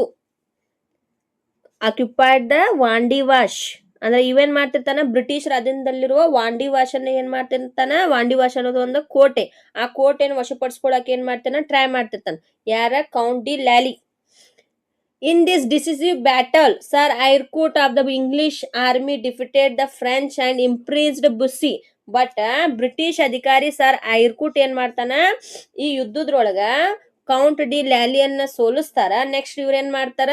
occupied the Wandiwash. ಅಂದ್ರೆ ಇವೇನ್ ಮಾಡ್ತಿರ್ತಾನ ಬ್ರಿಟಿಷ್ ಅಧೀನದಲ್ಲಿರುವ ವಾಂಡಿವಾಶ್ ಅನ್ನ ಏನ್ ಮಾಡ್ತಿರ್ತಾನ ವಾಂಡಿವಾಶ್ ಅನ್ನೋದು ಒಂದು ಕೋಟೆ. ಆ ಕೋಟೆಯನ್ನು ವಶಪಡಿಸ್ಕೊಳಕ್ ಏನ್ ಮಾಡ್ತಾನ ಟ್ರೈ ಮಾಡ್ತಿರ್ತಾನ ಯಾರ count de ಲ್ಯಾಲಿ. In this decisive battle, Sir Eyrecourt of the English army defeated the French and imprisoned Bussy. But British ಅಧಿಕಾರಿ ಸರ್ ಐರ್ಕೂಟ್ ಏನ್ ಮಾಡ್ತಾನ ಈ ಯುದ್ಧದ್ರೊಳಗ ಕೌಂಟ್ ಡಿ ಲ್ಯಾಲಿಯನ್ನ ಸೋಲಿಸ್ತಾರ. ನೆಕ್ಸ್ಟ್ ಇವ್ರ ಏನ್ ಮಾಡ್ತಾರ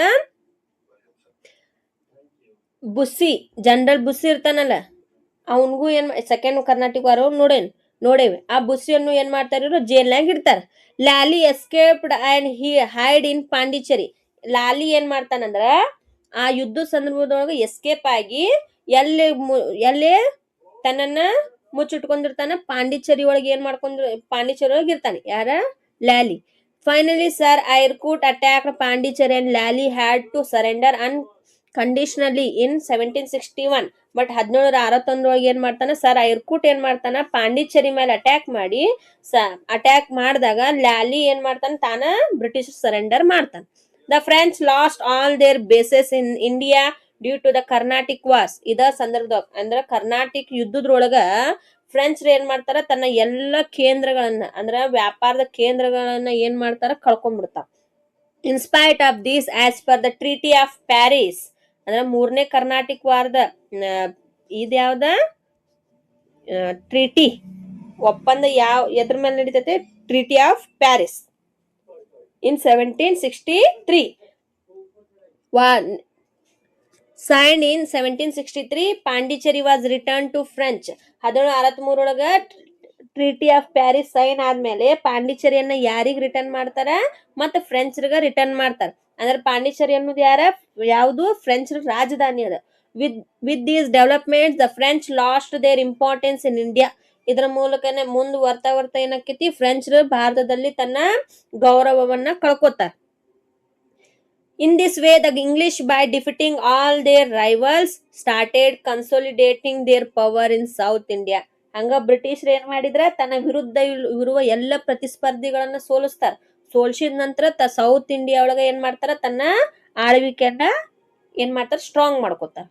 ಬುಸ್ಸಿ ಜನರಲ್ ಬುಸ್ಸಿ ಇರ್ತಾನಲ್ಲ ಅವನ್ಗೂ ಏನ್ ಸೆಕೆಂಡ್ ಕರ್ನಾಟಿಕ್ ವಾರ ನೋಡೇವಿ. ಆ ಬುಸ್ಸಿಯನ್ನು ಏನ್ ಮಾಡ್ತಾರ ಇವ್ರು ಜೈಲ್ನಾಗ ಇಡ್ತಾರ. Lally escaped and he hide in Pondicherry. Lally ಏನ್ ಮಾಡ್ತಾನಂದ್ರ ಆ ಯುದ್ಧ ಸಂದರ್ಭದೊಳಗ ಎಸ್ಕೇಪ್ ಆಗಿ ಎಲ್ಲಿ ತನ್ನನ್ನ ಮುಚ್ಚಿಟ್ಕೊಂಡಿರ್ತಾನ ಪಾಂಡಿಚೇರಿ ಒಳಗೆ ಏನ್ ಪಾಂಡಿಚೇರಿ ಒಳಗೆ ಇರ್ತಾನೆ ಯಾರ Lally. Finally sir Eyre Coote attack Pondicherry and Lally had to surrender unconditionally in 1761. But 1761 ಏನ್ ಮಾಡ್ತಾನ ಸರ್ ಐರ್ಕೂಟ್ ಏನ್ ಮಾಡ್ತಾನ ಪಾಂಡಿಚೇರಿ ಮೇಲೆ ಅಟ್ಯಾಕ್ ಮಾಡಿದಾಗ ಲ್ಯಾಲಿ ಏನ್ ಮಾಡ್ತಾನ ತಾನ ಬ್ರಿಟಿಷ್ ಸರೆಂಡರ್ ಮಾಡ್ತಾನ. The French lost all their bases in India due to the Carnatic Wars. ಇದ ಸಂದರ್ಭದಾಗ ಅಂದ್ರ ಕರ್ನಾಟಿಕ್ ಯುದ್ಧದ್ರೊಳಗ ಫ್ರೆಂಚ್ ಏನ್ ಮಾಡ್ತಾರ ತನ್ನ ಎಲ್ಲ ಕೇಂದ್ರಗಳನ್ನ ಅಂದ್ರ ವ್ಯಾಪಾರದ ಕೇಂದ್ರಗಳನ್ನ ಏನ್ ಮಾಡ್ತಾರ ಕಳ್ಕೊಂಡ್ಬಿಡ್ತಾರ. In spite of this as per the treaty of Paris. ಅಂದ್ರ ಮೂರನೇ ಕರ್ನಾಟಿಕ್ ವಾರದ ಇದ್ಯಾವ್ದ ಟ್ರೀಟಿ ಒಪ್ಪಂದ ಎದ್ರ ಮೇಲೆ ನಡೀತೈತೆ treaty of Paris in 1763. Signed in 1763, Pondicherry was returned to French. 1763 ಒಳಗ ಟ್ರೀಟಿ ಆಫ್ ಪ್ಯಾರಿಸ್ ಸೈನ್ ಆದ್ಮೇಲೆ ಪಾಂಡಿಚೇರಿಯನ್ನ ಯಾರಿಗ್ ರಿಟರ್ನ್ ಮಾಡ್ತಾರ ಮತ್ತೆ ಫ್ರೆಂಚ್ರಿಗ ರಿಟರ್ನ್ ಮಾಡ್ತಾರ. ಅಂದ್ರೆ ಪಾಂಡಿಚೇರಿ ಅನ್ನೋದು ಯಾವುದು ಫ್ರೆಂಚ್ ರಾಜಧಾನಿ ಅದ. With these developments the French lost their importance in India. ಇದರ ಮೂಲಕನೇ ಮುಂದೆ ವರ್ತಾ ಏನಕ್ಕೈತಿ ಫ್ರೆಂಚ್ ಭಾರತದಲ್ಲಿ ತನ್ನ ಗೌರವವನ್ನ ಕಳ್ಕೊತಾರ. In this way the English by defeating all their rivals started consolidating their power in South India. ಹಂಗ ಬ್ರಿಟಿಷ್ ಏನ್ ಮಾಡಿದ್ರ ತನ್ನ ವಿರುದ್ಧ ಇರುವ ಎಲ್ಲ ಪ್ರತಿಸ್ಪರ್ಧಿಗಳನ್ನ ಸೋಲಿಸಿದ ನಂತರ ಸೌತ್ ಇಂಡಿಯಾ ಒಳಗ ಏನ್ ಮಾಡ್ತಾರ ತನ್ನ ಆಳ್ವಿಕೆಯನ್ನ ಏನ್ ಮಾಡ್ತಾರ ಸ್ಟ್ರಾಂಗ್ ಮಾಡ್ಕೋತಾರ.